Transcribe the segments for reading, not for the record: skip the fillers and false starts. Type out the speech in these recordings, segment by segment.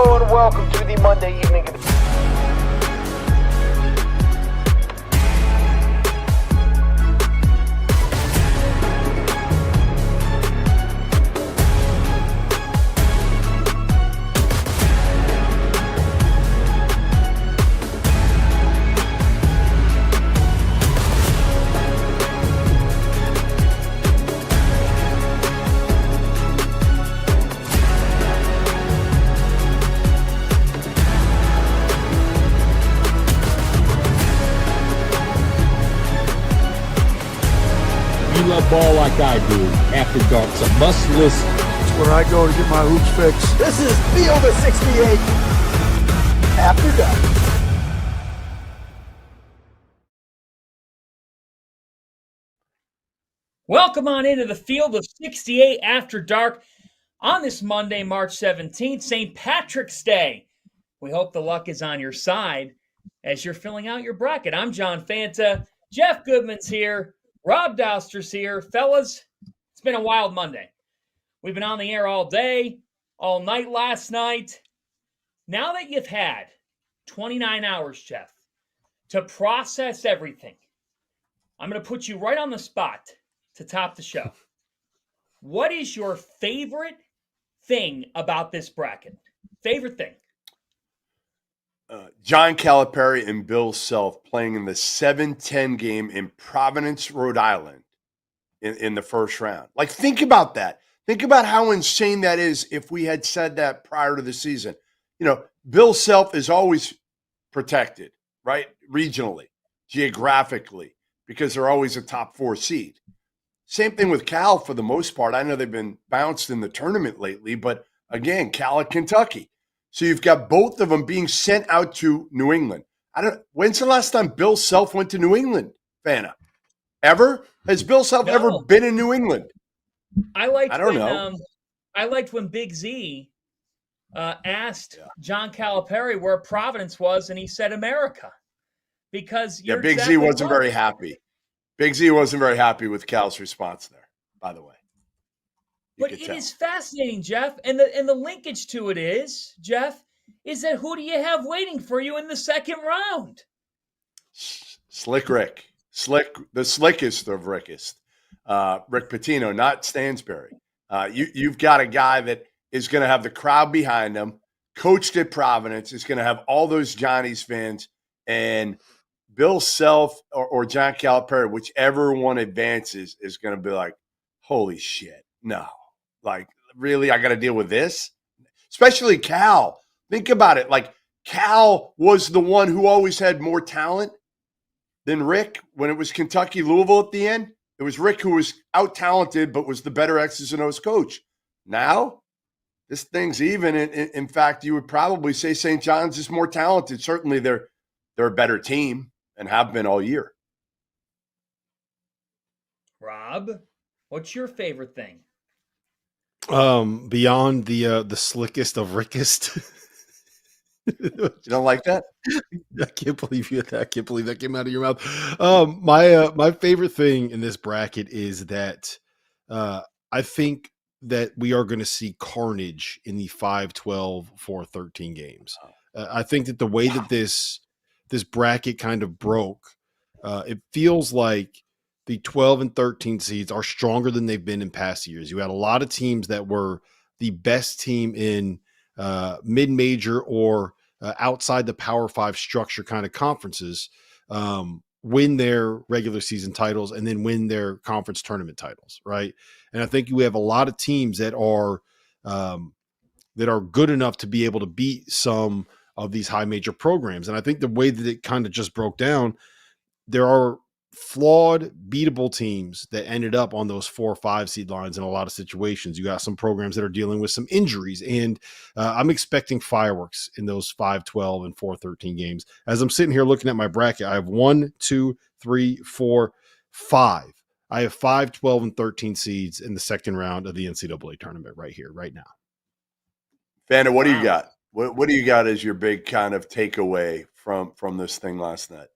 Hello and welcome to the Monday evening. Love ball like I do. After Dark's a must listen. It's where I go to get my hoops fixed. This is Field of 68 After Dark. Welcome on into the Field of 68 After Dark on this Monday, March 17th, St. Patrick's Day. We hope the luck is on your side as you're filling out your bracket. I'm John Fanta. Jeff Goodman's here. Rob Dauster's here. Fellas, it's been a wild Monday. We've been on the air all day, all night last night. Now that you've had 29 hours, Jeff, to process everything, I'm going to put you right on the spot to top the show. What is your favorite thing about this bracket? Favorite thing? John Calipari and Bill Self playing in the 7-10 game in Providence, Rhode Island in the first round. Like, think about that. Think about how insane that is if we had said that prior to the season. You know, Bill Self is always protected, right? Regionally, geographically, because they're always a top 4 seed. Same thing with Cal for the most part. I know they've been bounced in the tournament lately, but again, Cal at Kentucky. So you've got both of them being sent out to New England. When's the last time Bill Self went to New England, Fanta? Ever? Has Bill Self ever been in New England? I liked when Big Z asked John Calipari where Providence was, and he said America. Because Big Z wasn't very happy. Big Z wasn't very happy with Cal's response there, by the way. But it is fascinating, Jeff. And the linkage to it is, Jeff, is that who do you have waiting for you in the second round? Slick Rick. The slickest of Rickest. Rick Pitino, not Stansberry. You've got a guy that is going to have the crowd behind him, coached at Providence, is going to have all those Johnny's fans, and Bill Self or John Calipari, whichever one advances, is going to be like, holy shit, no. Like, really, I got to deal with this? Especially Cal. Think about it. Like, Cal was the one who always had more talent than Rick when it was Kentucky, Louisville at the end. It was Rick who was out-talented but was the better X's and O's coach. Now, this thing's even. In fact, you would probably say St. John's is more talented. Certainly, they're a better team and have been all year. Rob, what's your favorite thing? Beyond the slickest of Rickest. You don't like that? I can't believe that came out of your mouth. My favorite thing in this bracket is that I think that we are going to see carnage in the 5-12, 4-13 games. I think that the way that this bracket kind of broke, it feels like the 12 and 13 seeds are stronger than they've been in past years. You had a lot of teams that were the best team in mid-major or outside the Power 5 structure kind of conferences win their regular season titles and then win their conference tournament titles, right? And I think we have a lot of teams that are good enough to be able to beat some of these high major programs. And I think the way that it kind of just broke down, there are flawed, beatable teams that ended up on those 4 or 5 seed lines in a lot of situations. You got some programs that are dealing with some injuries, and I'm expecting fireworks in those 5-12 and 4-13 games. As I'm sitting here looking at my bracket, I have 1, 2, 3, 4, 5. I have 5, 12, and 13 seeds in the second round of the NCAA tournament right here, right now. Fanta, what do you got? What do you got as your big kind of takeaway from this thing last night?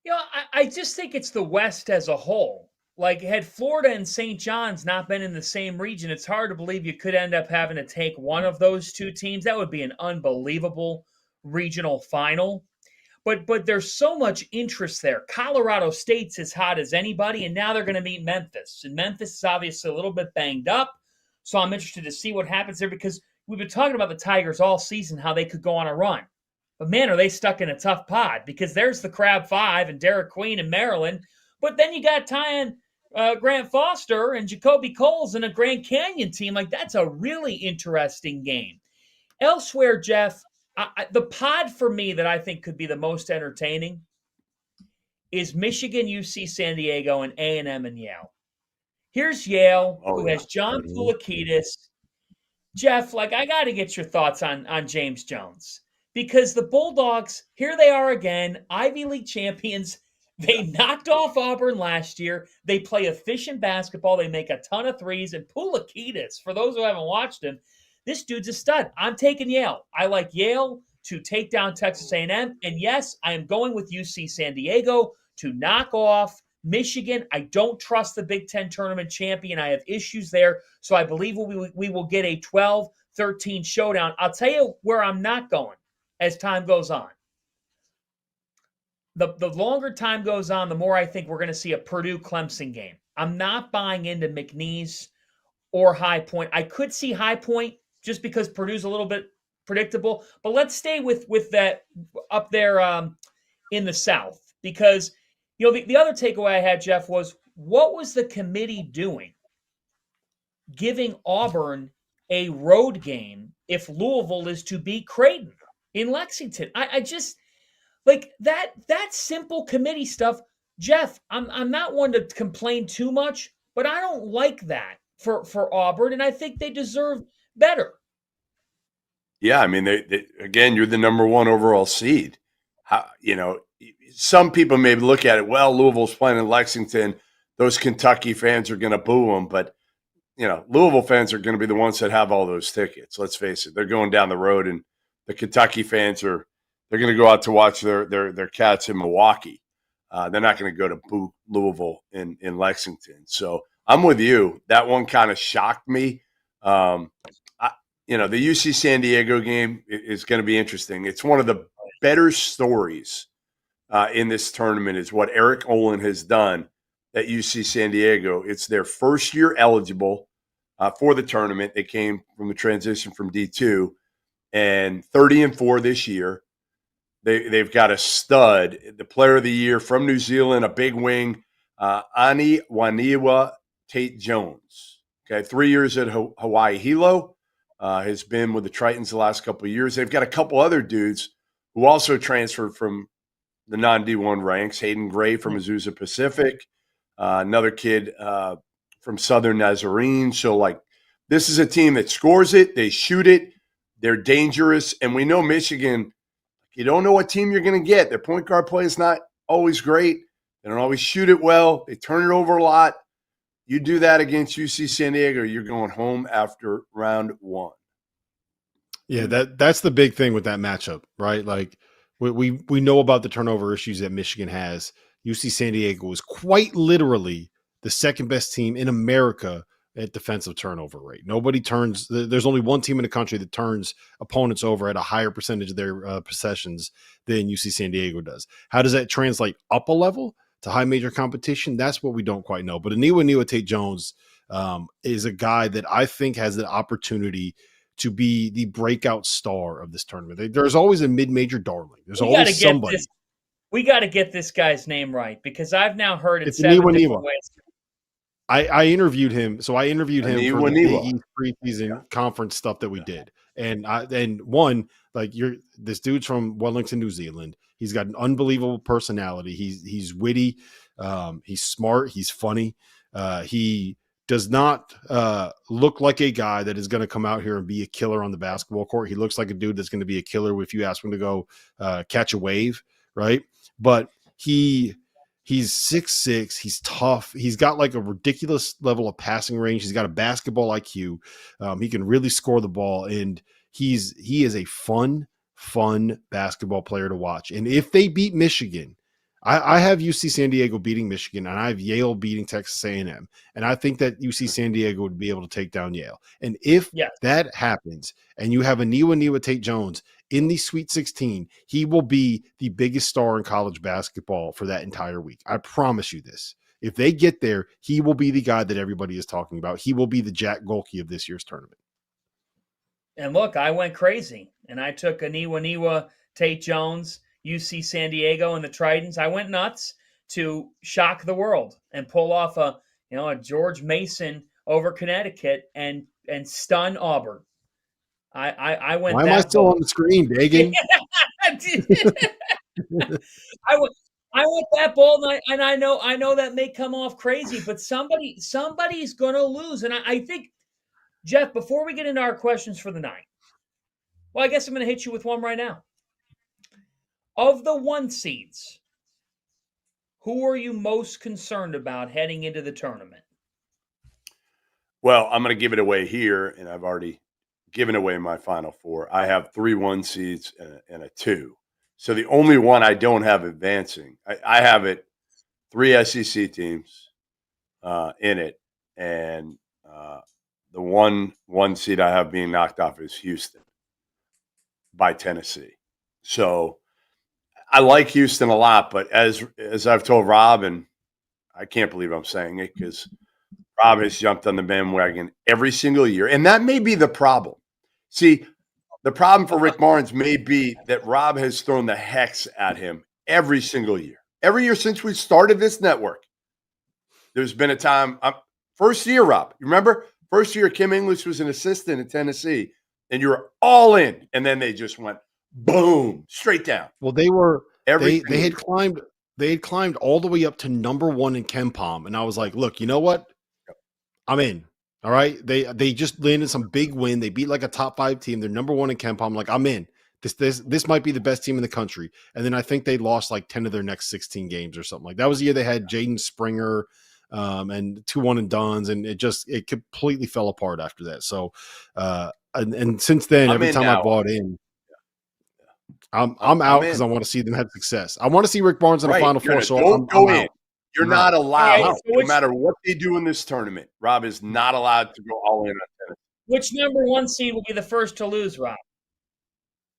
You know, I just think it's the West as a whole. like, had Florida and St. John's not been in the same region, it's hard to believe you could end up having to take one of those two teams. That would be an unbelievable regional final. But there's so much interest there. Colorado State's as hot as anybody, and now they're going to meet Memphis. And Memphis is obviously a little bit banged up, so I'm interested to see what happens there because we've been talking about the Tigers all season, how they could go on a run. But, man, are they stuck in a tough pod because there's the Crab Five and Derek Queen in Maryland, but then you got Tyan Grant Foster and Jacoby Coles and a Grand Canyon team. Like, that's a really interesting game. Elsewhere, Jeff, the pod for me that I think could be the most entertaining is Michigan, UC San Diego, and A&M and Yale. Here's Yale, who has John Poulikitis. Jeff, like, I got to get your thoughts on James Jones because the Bulldogs, here they are again, Ivy League champions. They knocked off Auburn last year. They play efficient basketball. They make a ton of threes. And Poulikitis, for those who haven't watched him, this dude's a stud. I'm taking Yale. I like Yale to take down Texas A&M. And yes, I am going with UC San Diego to knock off Michigan. I don't trust the Big Ten tournament champion. I have issues there. So I believe we will get a 12-13 showdown. I'll tell you where I'm not going as time goes on. The longer time goes on, the more I think we're going to see a Purdue-Clemson game. I'm not buying into McNeese or High Point. I could see High Point just because Purdue's a little bit predictable. But let's stay with that up there in the South. Because, the other takeaway I had, Jeff, was what was the committee doing giving Auburn a road game if Louisville is to beat Creighton in Lexington? I just, like, that simple committee stuff, Jeff, I'm not one to complain too much, but I don't like that for Auburn, and I think they deserve better. Yeah, I mean, they again, you're the number one overall seed. Some people maybe look at it, well, Louisville's playing in Lexington. Those Kentucky fans are going to boo them. But, Louisville fans are going to be the ones that have all those tickets. Let's face it. They're going down the road, and the Kentucky fans they're going to go out to watch their Cats in Milwaukee. They're not going to go to boo Louisville in Lexington. So I'm with you. That one kind of shocked me. The UC San Diego game is going to be interesting. It's one of the better stories in this tournament is what Eric Olin has done at UC San Diego. It's their first year eligible for the tournament. They came from the transition from D2 and 30-4 this year. They've got a stud, the player of the year from New Zealand, a big wing, Ani Waniwa Tate Jones. Okay, 3 years at Hawaii Hilo. Has been with the Tritons the last couple of years. They've got a couple other dudes who also transferred from the non-D1 ranks. Hayden Gray from Azusa Pacific, another kid from Southern Nazarene. So, like, this is a team that scores it. They shoot it. They're dangerous. And we know Michigan, you don't know what team you're going to get. Their point guard play is not always great. They don't always shoot it well. They turn it over a lot. You do that against UC San Diego, you're going home after round one. Yeah, that's the big thing with that matchup, right? Like we know about the turnover issues that Michigan has. UC San Diego is quite literally the second best team in America at defensive turnover rate. There's only one team in the country that turns opponents over at a higher percentage of their possessions than UC San Diego does. How does that translate up a level to high major competition? That's what we don't quite know. But Aniwa Tate Jones is a guy that I think has the opportunity to be the breakout star of this tournament. There's always a mid-major darling. There's always somebody. We got to get this guy's name right because I've now heard it 7 different ways. I interviewed him. So I interviewed him for the Big East preseason conference stuff that we did. And this dude's from Wellington, New Zealand. He's got an unbelievable personality. He's witty. He's smart. He's funny. He does not look like a guy that is going to come out here and be a killer on the basketball court. He looks like a dude that's going to be a killer if you ask him to go catch a wave, right? But he's 6'6". He's tough. He's got like a ridiculous level of passing range. He's got a basketball IQ. He can really score the ball, and he is a fun basketball player to watch. And if they beat Michigan, I have UC San Diego beating Michigan, and I have Yale beating Texas A&M. And I think that UC San Diego would be able to take down Yale. And if Yes. that happens, and you have Aniwa Tate Jones in the Sweet 16, he will be the biggest star in college basketball for that entire week. I promise you this. If they get there, he will be the guy that everybody is talking about. He will be the Jack Golke of this year's tournament. And look, I went crazy, and I took Aniwa Tate Jones, UC San Diego, and the Tritons. I went nuts to shock the world and pull off a George Mason over Connecticut and stun Auburn. I went. Why am I still on the screen, Dagan? I went that bold, and I know that may come off crazy, but somebody's going to lose, and I think, Jeff, before we get into our questions for the night, well, I guess I'm going to hit you with one right now. Of the 1 seeds, who are you most concerned about heading into the tournament? Well, I'm going to give it away here, and I've already given away my Final Four. I have 3 1 seeds and a 2. So the only one I don't have advancing, I have it 3 SEC teams in it, and the one seed I have being knocked off is Houston by Tennessee. So I like Houston a lot, but as I've told Rob, and I can't believe I'm saying it because Rob has jumped on the bandwagon every single year, and that may be the problem. See, the problem for Rick Barnes may be that Rob has thrown the hex at him every single year. Every year since we started this network, there's been a time. First year, Rob, you remember? First year, Kim English was an assistant at Tennessee, and you were all in, and then they just went boom, straight down. Well, they had climbed all the way up to number 1 in KenPom, and I was like, look, you know what? I'm in. All right. They just landed some big win. They beat like a top 5 team. They're number 1 in KenPom. I'm like, I'm in. This might be the best team in the country. And then I think they lost like 10 of their next 16 games or something. Like that was the year they had Jaden Springer and 2 one and dones, and it completely fell apart after that. So and since then, every time I bought in, I'm out because I want to see them have success. I want to see Rick Barnes in the Final Four. So don't go in. You're not allowed, right, no matter what they do in this tournament. Rob is not allowed to go all in on tennis. Which number 1 seed will be the first to lose, Rob?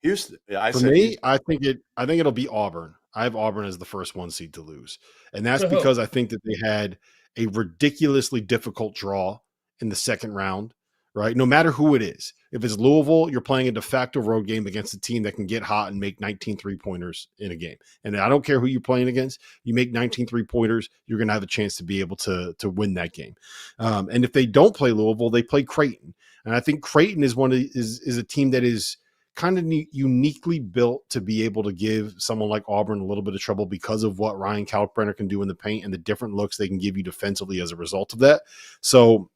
Houston. Yeah, For me, I think it'll be Auburn. I have Auburn as the first 1 seed to lose, and that's because I think that they had a ridiculously difficult draw in the second round. Right, no matter who it is. If it's Louisville, you're playing a de facto road game against a team that can get hot and make 19 3-pointers in a game. And I don't care who you're playing against. You make 19 3-pointers, you're going to have a chance to be able to win that game. And if they don't play Louisville, they play Creighton. And I think Creighton is is a team that is kind of uniquely built to be able to give someone like Auburn a little bit of trouble because of what Ryan Kalkbrenner can do in the paint and the different looks they can give you defensively as a result of that. So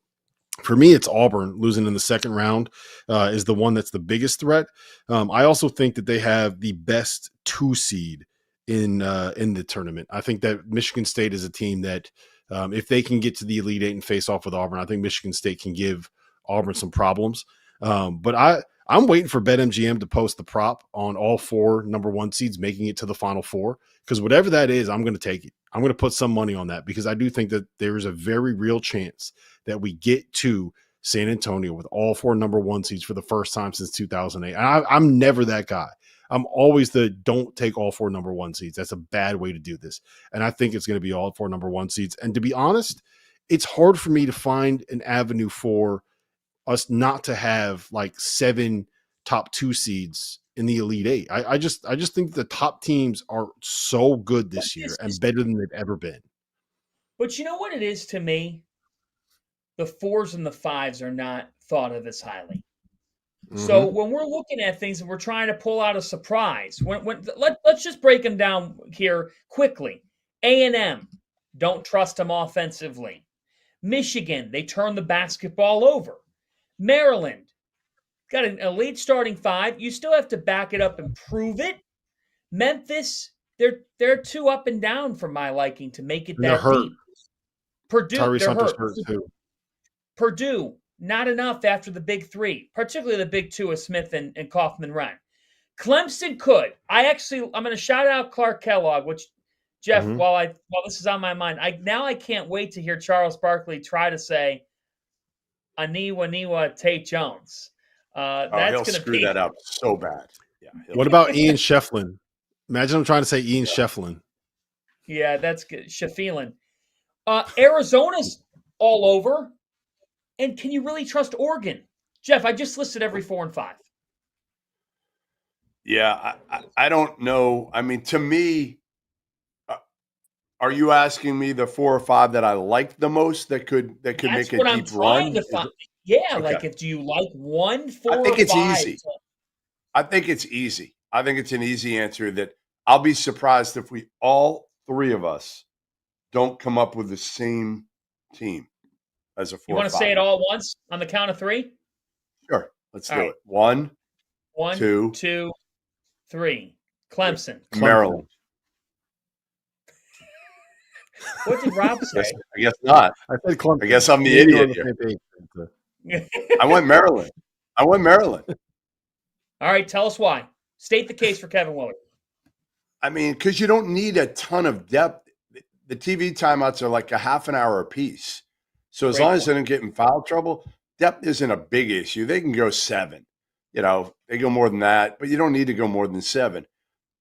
for me, it's Auburn losing in the second round is the one that's the biggest threat. I also think that they have the best 2 seed in the tournament. I think that Michigan State is a team that if they can get to the Elite 8 and face off with Auburn, I think Michigan State can give Auburn some problems. But I'm waiting for BetMGM to post the prop on all 4 number 1 seeds making it to the Final Four, because whatever that is, I'm going to take it. I'm going to put some money on that because I do think that there is a very real chance that we get to San Antonio with all 4 number 1 seeds for the first time since 2008. And I'm never that guy. I'm always don't take all 4 number 1 seeds. That's a bad way to do this. And I think it's going to be all 4 number 1 seeds. And to be honest, it's hard for me to find an avenue for us not to have like 7 top 2 seeds in the Elite 8. I just think the top teams are so good this year and better than they've ever been. But you know what it is to me? The 4s and the 5s are not thought of as highly. Mm-hmm. So when we're looking at things and we're trying to pull out a surprise, let's just break them down here quickly. A&M, don't trust them offensively. Michigan, they turn the basketball over. Maryland, got an elite starting 5. You still have to back it up and prove it. Memphis, they're too up and down for my liking to make it that deep. Purdue, they're hurt too. Purdue, not enough after the big 3, particularly the big 2 of Smith and Kaufman-Wren. Clemson could. I'm going to shout out Clark Kellogg, which Jeff, Mhm. while this is on my mind, I can't wait to hear Charles Barkley try to say Aniwa Tate Jones. Oh, That's he'll going to screw be that up so bad. Yeah. What about Ian Shefflin? Imagine I'm trying to say Ian Yeah. Shefflin. yeah, that's good. Shafilin. Arizona's all over, and can you really trust Oregon? Jeff, I just listed every 4 and 5. Yeah, I don't know. I mean, to me, are you asking me the 4 or 5 that I like the most that could That's make a what I'm deep trying run? to find. Yeah, Okay. like if do you like 1, 4, I think or it's 5? easy. I think it's easy. I think it's an easy answer that I'll be surprised if we all 3 of us don't come up with the same team as a 4 You or want to 5. say it all at once on the count of 3? Sure. Let's All do right. it. 1, 1, 2, 2, 3. Clemson. Maryland. What did Rob say? I guess not. I said Clemson. I guess I'm the Me and you are idiot on the here. same page. I went Maryland. All right, tell us why. State the case for Kevin Willard. I mean, because you don't need a ton of depth. The TV timeouts are like a half an hour apiece. So as Great long as point. they don't get in foul trouble, depth isn't a big issue. They can go 7. They go more than that, but you don't need to go more than 7.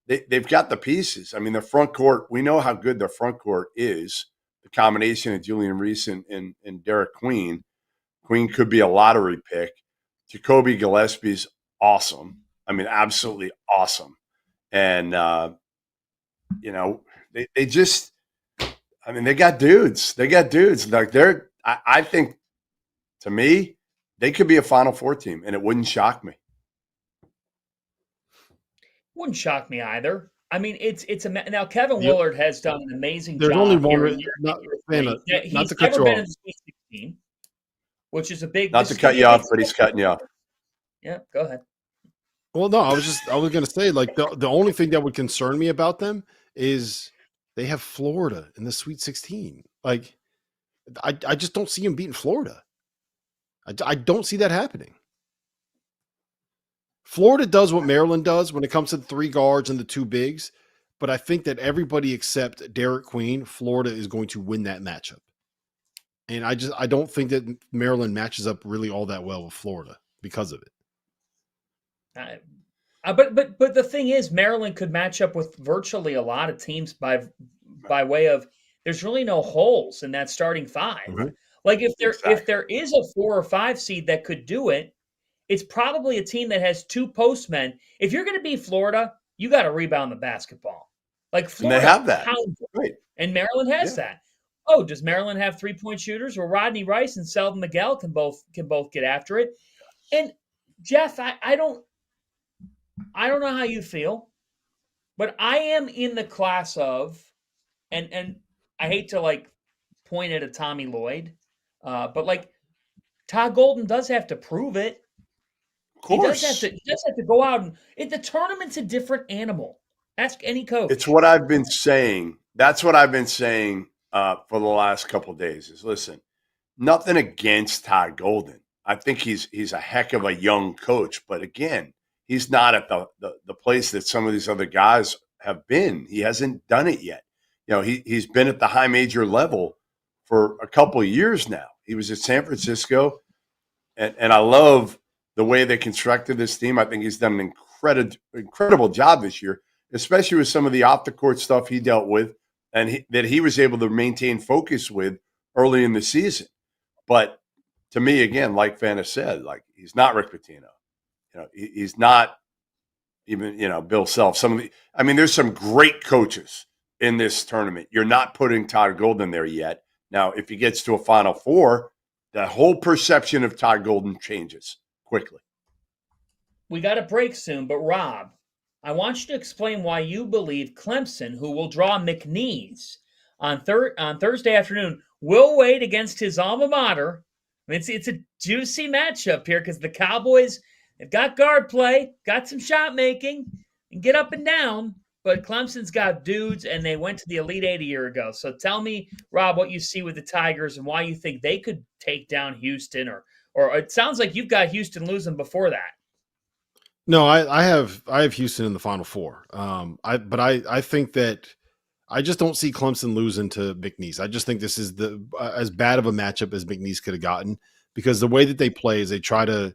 They've got the pieces. I mean, the front court, we know how good their front court is. The combination of Julian Reese and Derek Queen. Queen could be a lottery pick. Jacoby Gillespie's awesome. I mean, absolutely awesome. And, they just, I mean, they got dudes. Like I think, to me, they could be a Final Four team, and it wouldn't shock me. Wouldn't shock me either. I mean, now Kevin Willard has done an amazing There's job. only one. Here in Not he's to cut never you been off. in the Sweet 16, which is a big. Not to cut you off, but he's cutting you off. Yeah, go ahead. Well, no, I was going to say, like, the only thing that would concern me about them is they have Florida in the Sweet 16. Like, I just don't see them beating Florida. I don't see that happening. Florida does what Maryland does when it comes to the 3 guards and the 2 bigs, but I think that everybody except Derek Queen, Florida is going to win that matchup. And I don't think that Maryland matches up really all that well with Florida because of it. But the thing is, Maryland could match up with virtually a lot of teams by way of there's really no holes in that starting 5. Mm-hmm. Like if there is a 4 or 5 seed that could do it, it's probably a team that has 2 postmen. If you're going to beat Florida, you got to rebound the basketball. Like Florida, and they have that, right? And Maryland has that. Oh, does Maryland have 3-point shooters? Well, Rodney Rice and Selden Miguel can both get after it. And Jeff, I don't know how you feel, but I am in the class of, and I hate to like point at a Tommy Lloyd, but like Todd Golden does have to prove it. Of course. He does have to go out and the tournament's a different animal. Ask any coach. It's what I've been saying. That's what I've been saying for the last couple of days is, listen, nothing against Todd Golden. I think he's a heck of a young coach, but again, he's not at the place that some of these other guys have been. He hasn't done it yet. He's been at the high major level for a couple of years now. He was at San Francisco, and I love the way they constructed this team. I think he's done an incredible job this year, especially with some of the off-the-court stuff he dealt with and that he was able to maintain focus with early in the season. But to me, again, like Fanta said, like he's not Rick Pitino. He's not even, Bill Self. There's some great coaches in this tournament. You're not putting Todd Golden there yet. Now, if he gets to a Final Four, the whole perception of Todd Golden changes quickly. We got a break soon, but Rob, I want you to explain why you believe Clemson, who will draw McNeese on Thursday afternoon, will wait against his alma mater. I mean, it's a juicy matchup here because the Cowboys have got guard play, got some shot making, and get up and down. But Clemson's got dudes, and they went to the Elite Eight a year ago. So tell me, Rob, what you see with the Tigers and why you think they could take down Houston, or it sounds like you've got Houston losing before that. No, I have Houston in the Final Four. I think that I just don't see Clemson losing to McNeese. I just think this is as bad of a matchup as McNeese could have gotten, because the way that they play is they try to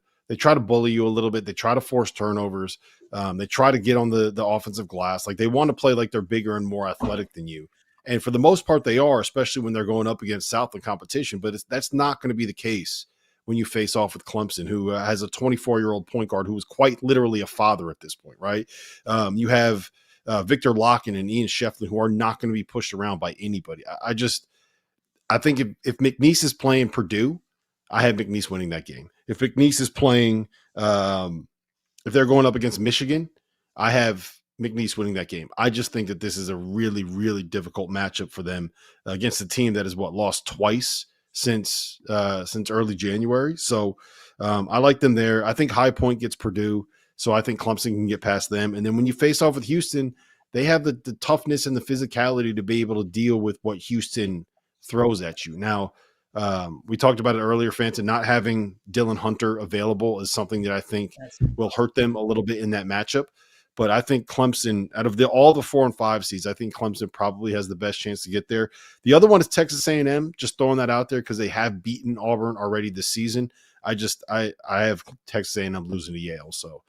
bully you a little bit. They try to force turnovers. They try to get on the offensive glass. Like, they want to play like they're bigger and more athletic than you. And for the most part, they are, especially when they're going up against Southland competition. But that's not going to be the case when you face off with Clemson, who has a 24-year-old point guard who is quite literally a father at this point, right? You have Victor Locken and Ian Shefflin, who are not going to be pushed around by anybody. I think if McNeese is playing Purdue, I have McNeese winning that game. If McNeese is playing, if they're going up against Michigan, I have McNeese winning that game. I just think that this is a really, really difficult matchup for them against a team that has lost twice since early January. So I like them there. I think High Point gets Purdue. So I think Clemson can get past them. And then when you face off with Houston, they have the toughness and the physicality to be able to deal with what Houston throws at you. Now, we talked about it earlier, Fanta, not having Dylan Hunter available is something that I think will hurt them a little bit in that matchup. But I think Clemson, out of all the 4 and 5 seeds, I think Clemson probably has the best chance to get there. The other one is Texas A&M, just throwing that out there because they have beaten Auburn already this season. I have Texas A&M losing to Yale. So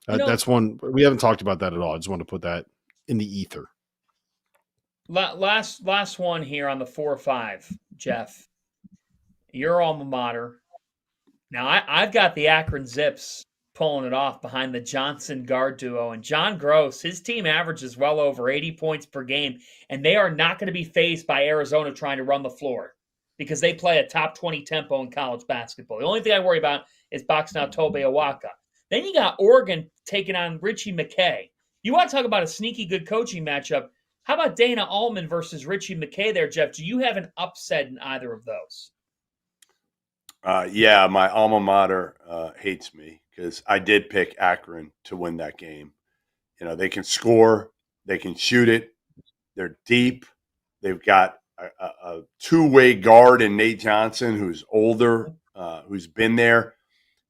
that's one we haven't talked about that at all. I just want to put that in the ether. Last one here on the 4-5, Jeff. Your alma mater. Now I've got the Akron Zips pulling it off behind the Johnson guard duo, and John Gross, his team averages well over 80 points per game, and they are not going to be fazed by Arizona trying to run the floor because they play a top 20 tempo in college basketball. The only thing I worry about is boxing out Tobe Awaka. Then you got Oregon taking on Richie McKay. You want to talk about a sneaky good coaching matchup? How about Dana Allman versus Richie McKay there, Jeff? Do you have an upset in either of those? Yeah, my alma mater hates me because I did pick Akron to win that game. You know, they can score, they can shoot it, they're deep. They've got a two-way guard in Nate Johnson who's older, who's been there.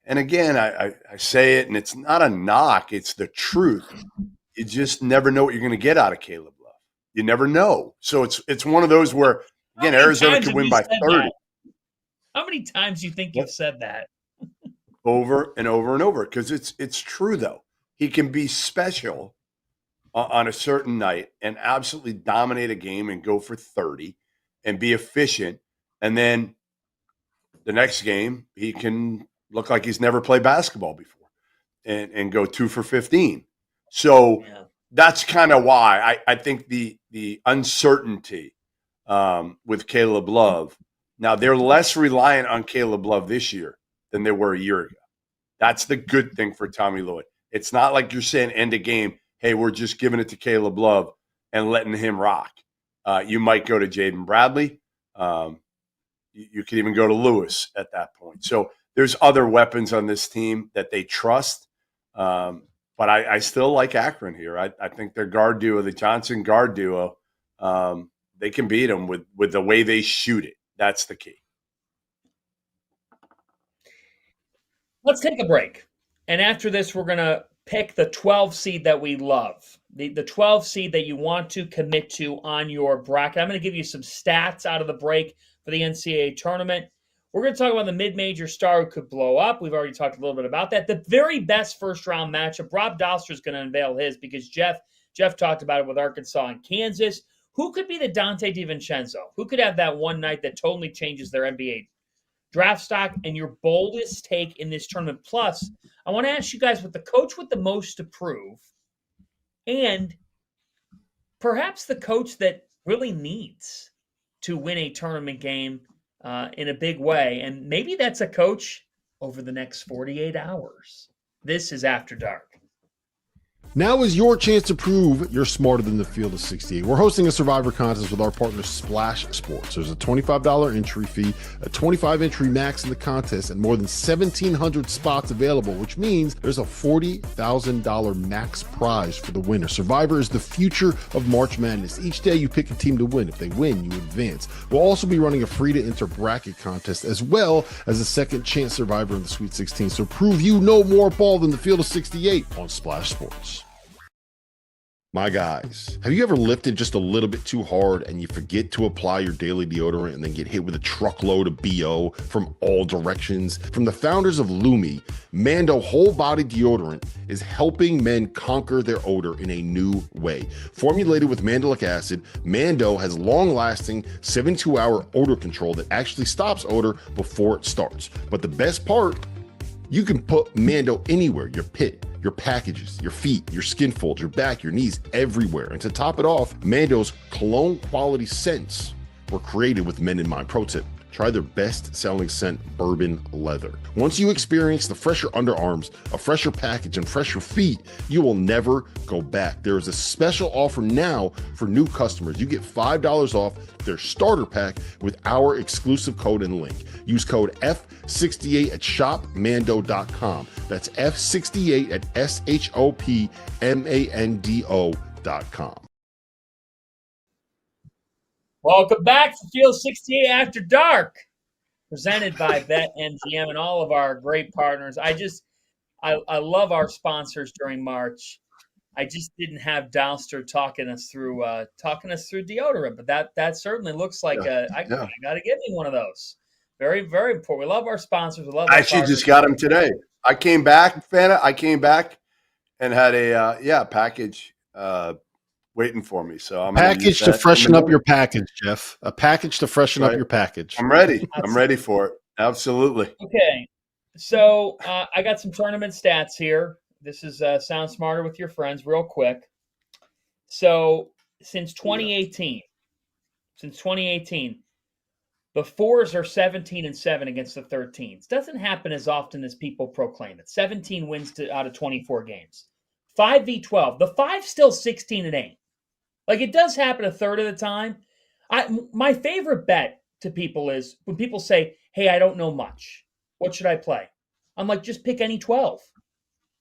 And again, I say it, and it's not a knock, it's the truth. You just never know what you're going to get out of Caleb Love. You never know. So it's one of those where, again, Arizona could win by 30. That? How many times do you think you've said that? Over and over and over, because it's true, though. He can be special on a certain night and absolutely dominate a game and go for 30 and be efficient. And then the next game, he can look like he's never played basketball before and go 2 for 15. So that's kind of why I think the uncertainty with Caleb Love. Now, they're less reliant on Caleb Love this year than they were a year ago. That's the good thing for Tommy Lloyd. It's not like you're saying end of game, hey, we're just giving it to Caleb Love and letting him rock. You might go to Jaden Bradley. You could even go to Lewis at that point. So there's other weapons on this team that they trust. But I still like Akron here. I think their guard duo, the Johnson guard duo, they can beat them with the way they shoot it. That's the key. Let's take a break. And after this, we're going to pick the 12 seed that we love, the 12 seed that you want to commit to on your bracket. I'm going to give you some stats out of the break for the NCAA tournament. We're going to talk about the mid-major star who could blow up. We've already talked a little bit about that. The very best first-round matchup, Rob Dauster is going to unveil his because Jeff talked about it with Arkansas and Kansas. Who could be the Dante DiVincenzo? Who could have that one night that totally changes their NBA draft stock? And your boldest take in this tournament. Plus, I want to ask you guys what the coach with the most to prove and perhaps the coach that really needs to win a tournament game in a big way. And maybe that's a coach over the next 48 hours. This is After Dark. Now is your chance to prove you're smarter than the field of 68. We're hosting a Survivor contest with our partner Splash Sports. There's a $25 entry fee, a 25 entry max in the contest, and more than 1,700 spots available, which means there's a $40,000 max prize for the winner. Survivor is the future of March Madness. Each day you pick a team to win. If they win, you advance. We'll also be running a free to enter bracket contest as well as a second chance Survivor in the Sweet 16. So prove you know more ball than the field of 68 on Splash Sports. My guys, have you ever lifted just a little bit too hard and you forget to apply your daily deodorant and then get hit with a truckload of BO from all directions? From the founders of Lumi, Mando Whole Body Deodorant is helping men conquer their odor in a new way. Formulated with mandelic acid, Mando has long-lasting 72-hour odor control that actually stops odor before it starts. But the best part, you can put Mando anywhere, your pit, your packages, your feet, your skin folds, your back, your knees, everywhere. And to top it off, Mando's cologne quality scents were created with men in mind. Pro tip, try their best-selling scent, Bourbon Leather. Once you experience the fresher underarms, a fresher package, and fresher feet, you will never go back. There is a special offer now for new customers. You get $5 off their starter pack with our exclusive code and link. Use code F68 at shopmando.com. That's F68 at shopmando.com. Welcome back to Field 68 After Dark, presented by BetMGM and all of our great partners. I love our sponsors during March. I just didn't have Dauster talking us through deodorant, but that certainly looks like I got to get me one of those. Very, very important. We love our sponsors. We love. I actually just got them today. I came back, Fanta. I came back and had a package waiting for me. So I'm package to freshen up your package, Jeff. A package to freshen up your package. I'm ready. I'm ready for it. Absolutely. Okay. So I got some tournament stats here. This is Sound Smarter with Your Friends real quick. So since 2018, the 4s are 17-7 against the 13s. Doesn't happen as often as people proclaim it. 17 wins out of 24 games. 5v12. The 5's still 16-8. Like, it does happen a third of the time. My favorite bet to people is when people say, hey, I don't know much. What should I play? I'm like, just pick any 12.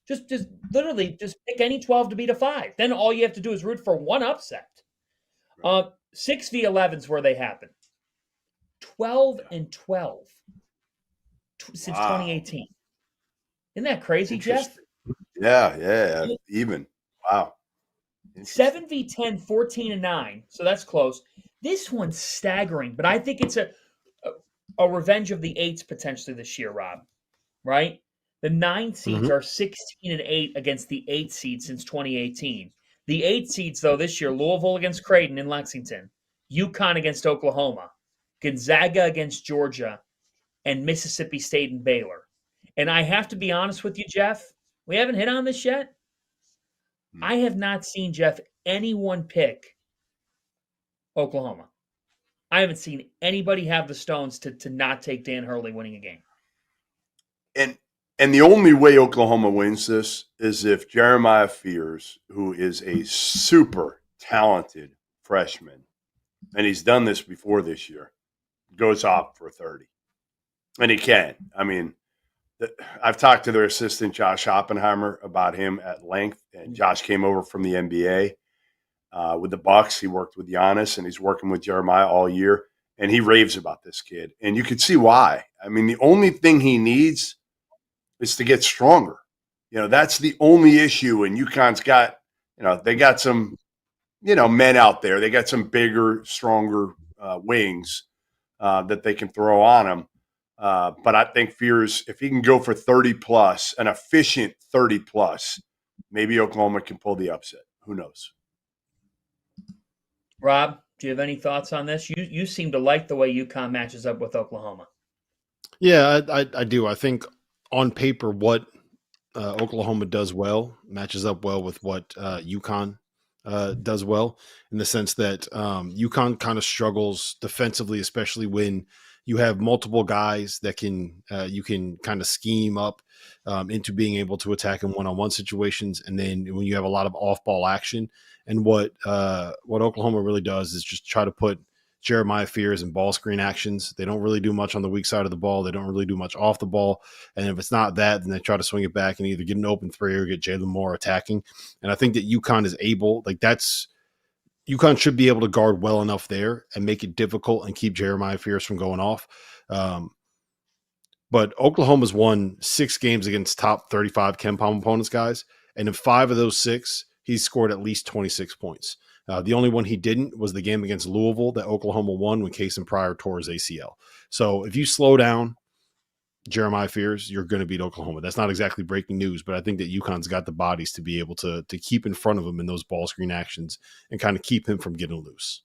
Just literally just pick any 12 to beat a 5. Then all you have to do is root for one upset. 6v11's where they happen. 12-12 since 2018. Isn't that crazy, Jeff? Yeah. Even. Wow. 7v10, 14-9. So that's close. This one's staggering, but I think it's a revenge of the 8s potentially this year, Rob. Right? The 9 seeds are 16-8 against the 8 seeds since 2018. The 8 seeds, though, this year, Louisville against Creighton in Lexington, UConn against Oklahoma, Gonzaga against Georgia, and Mississippi State and Baylor. And I have to be honest with you, Jeff, we haven't hit on this yet. I have not seen, Jeff, anyone pick Oklahoma. I haven't seen anybody have the stones to not take Dan Hurley winning a game. And the only way Oklahoma wins this is if Jeremiah Fears, who is a super talented freshman, and he's done this before this year, goes off for 30. And he can. I mean, I've talked to their assistant, Josh Oppenheimer, about him at length. And Josh came over from the NBA with the Bucks. He worked with Giannis, and he's working with Jeremiah all year. And he raves about this kid. And you can see why. I mean, the only thing he needs is to get stronger. You know, that's the only issue. And UConn's got, they got some, men out there. They got some bigger, stronger wings that they can throw on him. But I think Fears, if he can go for 30+, an efficient 30+, maybe Oklahoma can pull the upset. Who knows? Rob, do you have any thoughts on this? You seem to like the way UConn matches up with Oklahoma. Yeah, I do. I think on paper what Oklahoma does well matches up well with what UConn does well, in the sense that UConn kind of struggles defensively, especially when you have multiple guys that you can kind of scheme up into being able to attack in one-on-one situations. And then when you have a lot of off-ball action, and what Oklahoma really does is just try to put Jeremiah Fears in ball screen actions. They don't really do much on the weak side of the ball. They don't really do much off the ball. And if it's not that, then they try to swing it back and either get an open three or get Jalen Moore attacking. And I think that UConn is able, UConn should be able to guard well enough there and make it difficult and keep Jeremiah Fears from going off. But Oklahoma's won 6 games against top 35 KenPom opponents, guys. And in 5 of those 6, he's scored at least 26 points. The only one he didn't was the game against Louisville that Oklahoma won when Casey Pryor tore his ACL. So if you slow down Jeremiah Fears, you're going to beat Oklahoma. That's not exactly breaking news, but I think that UConn's got the bodies to be able to keep in front of him in those ball screen actions and kind of keep him from getting loose.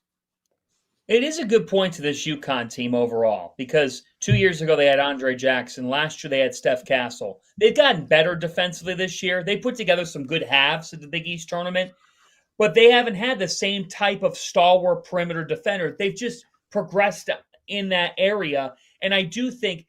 It is a good point to this UConn team overall because 2 years ago they had Andre Jackson. Last year they had Steph Castle. They've gotten better defensively this year. They put together some good halves at the Big East tournament, but they haven't had the same type of stalwart perimeter defender. They've just progressed in that area, and I do think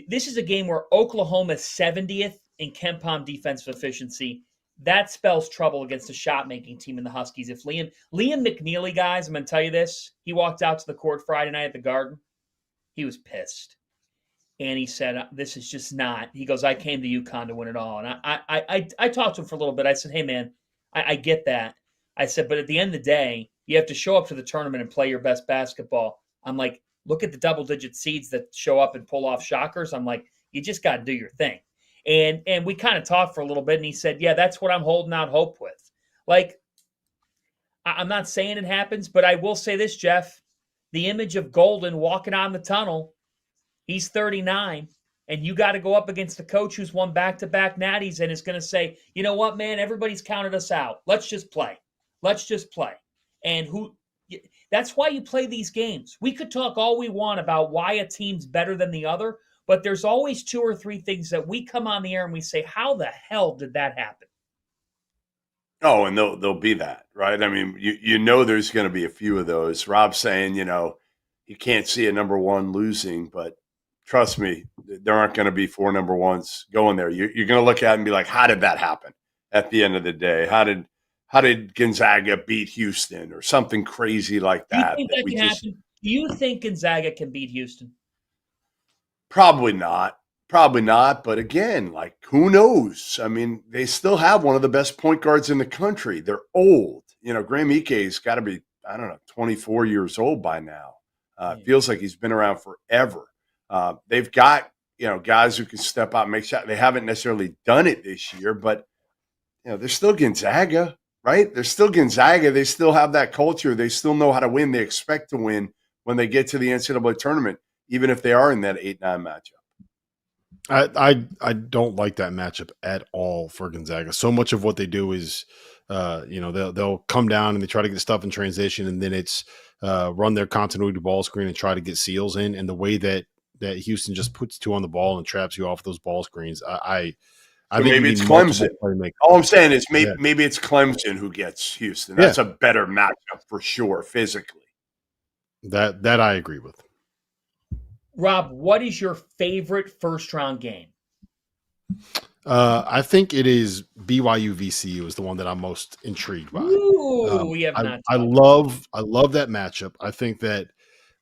this is a game where Oklahoma's 70th in KenPom defensive efficiency. That spells trouble against a shot-making team in the Huskies. If Liam McNeely, guys, I'm going to tell you this. He walked out to the court Friday night at the Garden. He was pissed. And he said, this is just not. He goes, I came to UConn to win it all. And I talked to him for a little bit. I said, hey, man, I get that. I said, but at the end of the day, you have to show up to the tournament and play your best basketball. I'm like, look at the double-digit seeds that show up and pull off shockers. I'm like, you just got to do your thing. And we kind of talked for a little bit, and he said, yeah, that's what I'm holding out hope with. Like, I'm not saying it happens, but I will say this, Jeff. The image of Golden walking on the tunnel, he's 39, and you got to go up against a coach who's won back-to-back natties and is going to say, you know what, man, everybody's counted us out. Let's just play. Let's just play. And that's why you play these games. We could talk all we want about why a team's better than the other, but there's always 2 or 3 things that we come on the air and we say, how the hell did that happen? Oh, and they'll be that, right? I mean, you know there's going to be a few of those. Rob's saying, you can't see a number one losing, but trust me, there aren't going to be 4 number ones going there. You're going to look at it and be like, how did that happen at the end of the day? How did Gonzaga beat Houston or something crazy like that? Do you think that can happen? Do you think Gonzaga can beat Houston? Probably not. But again, like, who knows? I mean, they still have one of the best point guards in the country. They're old. Graham Ike's got to be, 24 years old by now. It feels like he's been around forever. They've got, guys who can step out and make shots. They haven't necessarily done it this year, but, they're still Gonzaga, right? They're still Gonzaga. They still have that culture. They still know how to win. They expect to win when they get to the NCAA tournament, even if they are in that 8-9 matchup. I don't like that matchup at all for Gonzaga. So much of what they do is, they'll come down and they try to get stuff in transition, and then it's run their continuity ball screen and try to get seals in. And the way that Houston just puts 2 on the ball and traps you off those ball screens, I think maybe it's Clemson. All I'm saying is maybe it's Clemson who gets Houston. That's a better matchup for sure, physically. That I agree with. Rob, what is your favorite first-round game? I think it is BYU VCU is the one that I'm most intrigued by. Ooh, we have not. I love that matchup. I think that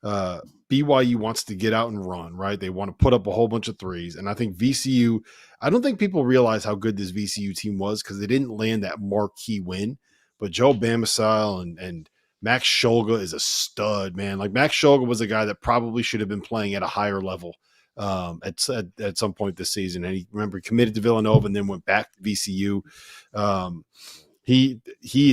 BYU wants to get out and run, right? They want to put up a whole bunch of threes. And I think VCU, I don't think people realize how good this VCU team was because they didn't land that marquee win. But Joe Bamisile and Max Shulga is a stud, man. Like, Max Shulga was a guy that probably should have been playing at a higher level at some point this season. And he committed to Villanova and then went back to VCU. He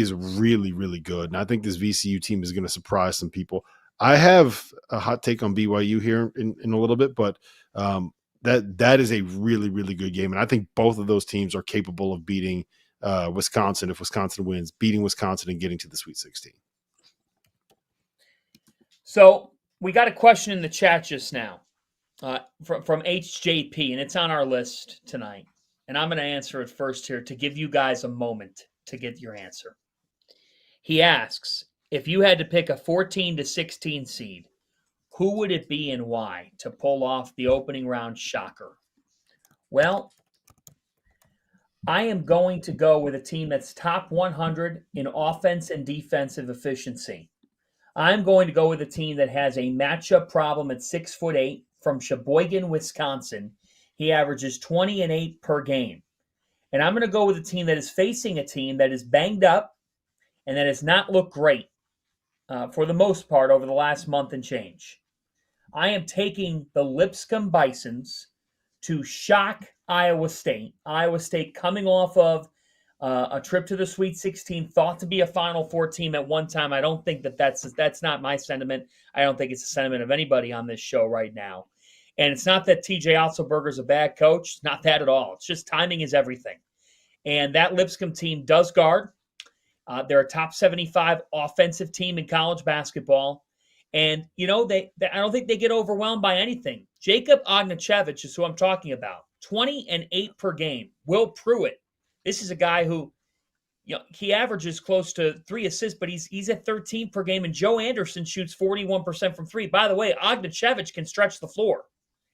is really, really good. And I think this VCU team is going to surprise some people. I have a hot take on BYU here in a little bit, but that is a really, really good game. And I think both of those teams are capable of beating Wisconsin if Wisconsin wins, beating Wisconsin and getting to the Sweet 16. So we got a question in the chat just now from HJP, and it's on our list tonight. And I'm going to answer it first here to give you guys a moment to get your answer. He asks, if you had to pick a 14 to 16 seed, who would it be and why to pull off the opening round shocker? Well, I am going to go with a team that's top 100 in offense and defensive efficiency. I'm going to go with a team that has a matchup problem at 6'8" from Sheboygan, Wisconsin. He averages 20 and 8 per game. And I'm going to go with a team that is facing a team that is banged up and that has not looked great for the most part over the last month and change. I am taking the Lipscomb Bisons to shock Iowa State. Iowa State coming off of a trip to the Sweet 16, thought to be a Final Four team at one time. I don't think that's not my sentiment. I don't think it's the sentiment of anybody on this show right now. And it's not that TJ Otzelberger's a bad coach. It's not that at all. It's just timing is everything. And that Lipscomb team does guard. They're a top 75 offensive team in college basketball. And, I don't think they get overwhelmed by anything. Jacob Ognječević is who I'm talking about. 20 and 8 per game. Will Pruitt. This is a guy who, he averages close to 3 assists, but he's at 13 per game. And Joe Anderson shoots 41% from 3. By the way, Ognječević can stretch the floor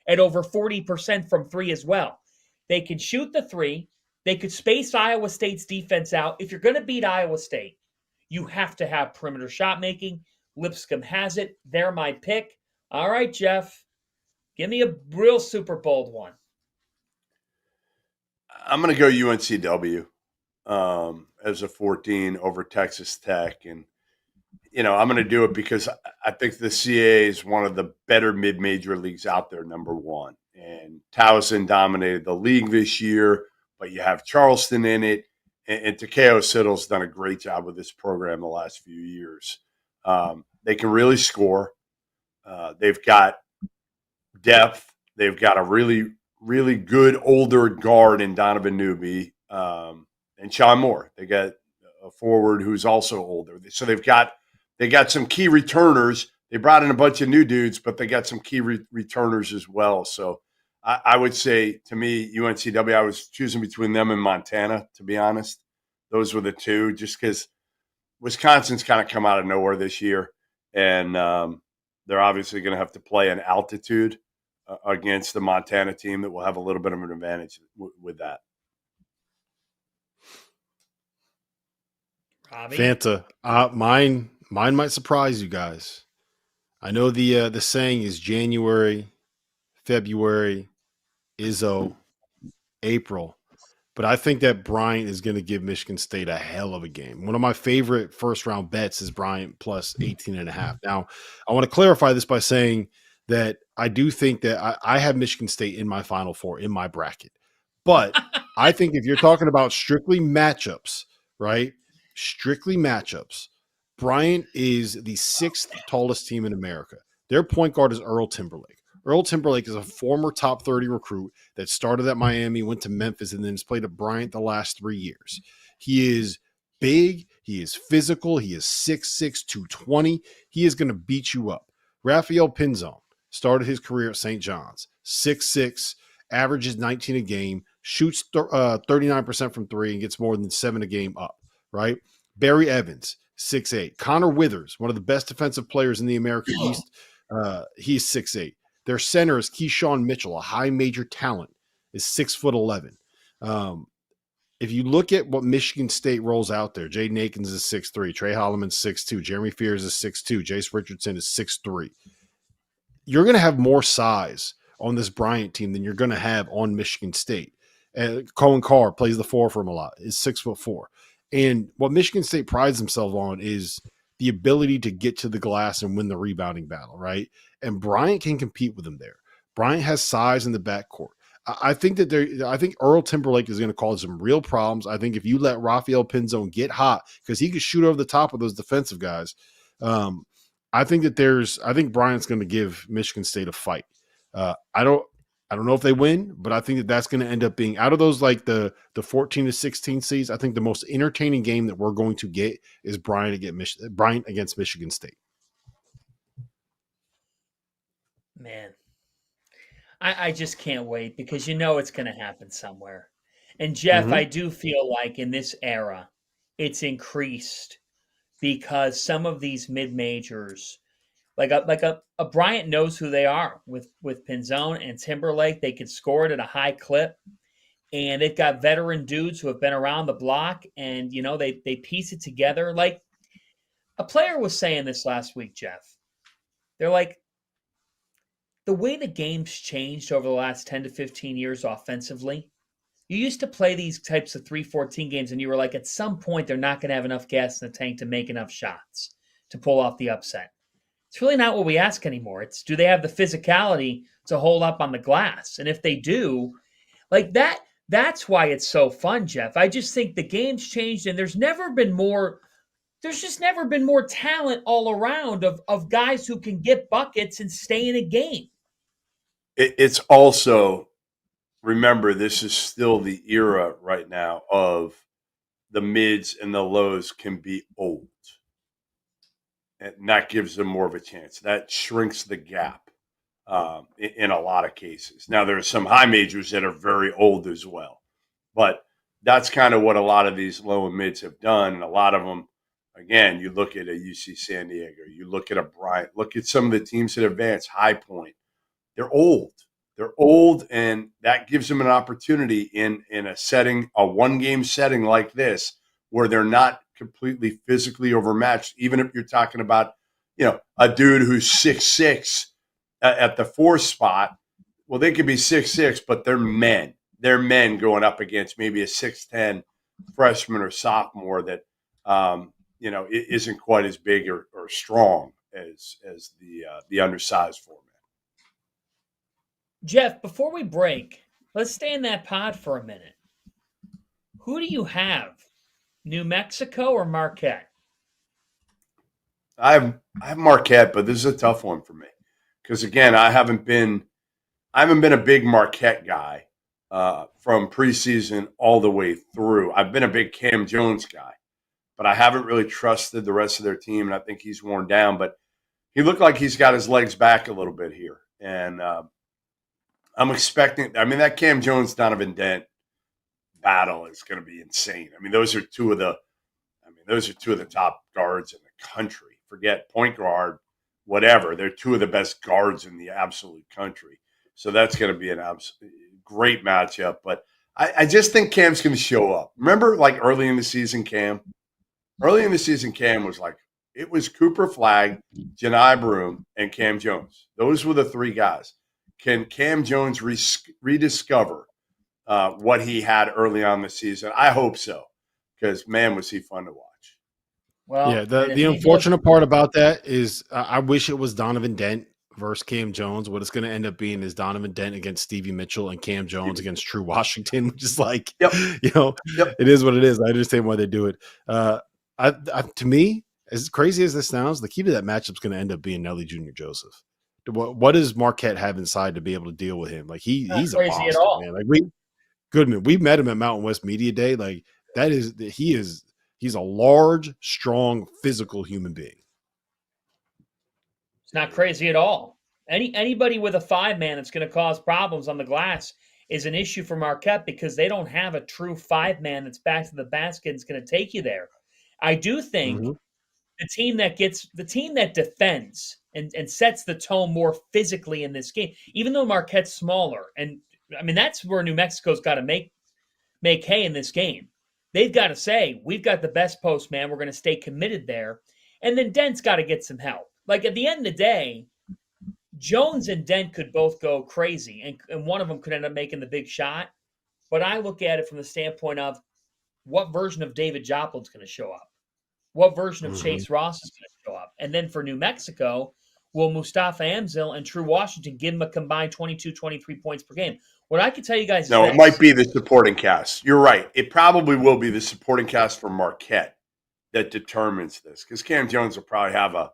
at over 40% from 3 as well. They can shoot the 3. They could space Iowa State's defense out. If you're going to beat Iowa State, you have to have perimeter shot making. Lipscomb has it. They're my pick. All right, Jeff, give me a real super bold one. I'm going to go UNCW as a 14 over Texas Tech. And, I'm going to do it because I think the CAA is one of the better mid-major leagues out there, number one. And Towson dominated the league this year, but you have Charleston in it. And Takeo Siddle's done a great job with this program the last few years. They can really score. They've got depth. They've got a really, really good older guard in Donovan Newby and Sean Moore. They got a forward who's also older. So they got some key returners. They brought in a bunch of new dudes, but they got some key returners as well. So I would say, to me, UNCW, I was choosing between them and Montana, to be honest. Those were the two, just because Wisconsin's kind of come out of nowhere this year, and they're obviously going to have to play in altitude against the Montana team that will have a little bit of an advantage with that. Robbie? Fanta. Mine might surprise you guys. I know the saying is January, February, Izzo, April. But I think that Bryant is going to give Michigan State a hell of a game. One of my favorite first-round bets is Bryant plus 18.5. Now, I want to clarify this by saying that I do think that I have Michigan State in my Final Four, in my bracket. But I think if you're talking about strictly matchups, right, strictly matchups, Bryant is the 6th tallest team in America. Their point guard is Earl Timberlake. Earl Timberlake is a former top 30 recruit that started at Miami, went to Memphis, and then has played at Bryant the last 3 years. He is big. He is physical. He is 6'6", 220. He is going to beat you up. Rafael Pinzon started his career at St. John's. 6'6", averages 19 a game, shoots 39% from 3, and gets more than 7 a game up, right? Barry Evans, 6'8". Connor Withers, one of the best defensive players in the American East, he's 6'8". Their center is Keyshawn Mitchell, a high major talent, is 6'11". If you look at what Michigan State rolls out there, Jaden Akins is 6'3", Trey Holloman's 6'2", Jeremy Fears is 6'2", Jace Richardson is 6'3". You're going to have more size on this Bryant team than you're going to have on Michigan State. Cohen Carr plays the 4 for him a lot, is 6'4". And what Michigan State prides themselves on is the ability to get to the glass and win the rebounding battle, right? And Bryant can compete with them there. Bryant has size in the backcourt. I think Earl Timberlake is going to cause some real problems. I think if you let Rafael Pinzon get hot, because he could shoot over the top of those defensive guys, I think Bryant's going to give Michigan State a fight. I don't know if they win, but I think that that's going to end up being, out of those, like the 14 to 16 seeds, I think the most entertaining game that we're going to get is Bryant against Michigan State. Man, I just can't wait, because it's going to happen somewhere. And Jeff, I do feel like in this era, it's increased because some of these mid-majors, like a Bryant knows who they are with Pinzon and Timberlake. They can score it at a high clip, and they've got veteran dudes who have been around the block, and they piece it together. Like a player was saying this last week, Jeff. They're like, the way the game's changed over the last 10 to 15 years offensively, you used to play these types of 3-14 games, and you were like, at some point, they're not going to have enough gas in the tank to make enough shots to pull off the upset. It's really not what we ask anymore. It's, do they have the physicality to hold up on the glass? And if they do, like That's why it's so fun, Jeff. I just think the game's changed, and there's just never been more talent all around of guys who can get buckets and stay in a game. It's also, remember, this is still the era right now of the mids and the lows can be old. And that gives them more of a chance. That shrinks the gap in a lot of cases. Now, there are some high majors that are very old as well. But that's kind of what a lot of these low and mids have done. And a lot of them, again, you look at a UC San Diego, you look at a Bryant, look at some of the teams that advance, High Point. They're old. They're old, and that gives them an opportunity in a setting, a one-game setting like this, where they're not completely physically overmatched. Even if you're talking about, a dude who's 6'6" at the 4 spot, well, they could be 6'6", but they're men. They're men going up against maybe a 6'10" freshman or sophomore that isn't quite as big or strong as the undersized format. Jeff, before we break, let's stay in that pod for a minute. Who do you have, New Mexico or Marquette? I have Marquette, but this is a tough one for me because, again, I haven't been a big Marquette guy from preseason all the way through. I've been a big Cam Jones guy, but I haven't really trusted the rest of their team, and I think he's worn down. But he looked like he's got his legs back a little bit here, and I'm expecting – that Cam Jones-Donovan Dent battle is going to be insane. Those are two of the top guards in the country. Forget point guard, whatever. They're two of the best guards in the absolute country. So that's going to be an absolute great matchup. But I just think Cam's going to show up. Remember, early in the season, Cam was it was Cooper Flagg, Janai Broom, and Cam Jones. Those were the three guys. Can Cam Jones rediscover what he had early on the season? I hope so, because, man, was he fun to watch. Well, yeah, the unfortunate part about that is I wish it was Donovan Dent versus Cam Jones. What it's going to end up being is Donovan Dent against Stevie Mitchell and Cam Jones against True Washington, which is Yep. It is what it is. I understand why they do it. To me, as crazy as this sounds, the key to that matchup is going to end up being Nelly Jr. Joseph. What does Marquette have inside to be able to deal with him? He's a monster, at all. Man. Goodman, we met him at Mountain West Media Day. He's a large, strong, physical human being. It's not crazy at all. Anybody with a 5-man that's going to cause problems on the glass is an issue for Marquette because they don't have a true 5-man that's back to the basket and is going to take you there. I do think the team that defends and sets the tone more physically in this game, even though Marquette's smaller, and that's where New Mexico's got to make hay in this game. They've got to say, we've got the best post man. We're going to stay committed there. And then Dent's got to get some help. At the end of the day, Jones and Dent could both go crazy, and one of them could end up making the big shot. But I look at it from the standpoint of what version of David Joplin's going to show up? What version of Chase Ross is going to show up? And then for New Mexico, will Mustafa Amzil and True Washington give him a combined 22, 23 points per game? What I can tell you guys is it might be the supporting cast. You're right. It probably will be the supporting cast for Marquette that determines this, because Cam Jones will probably have a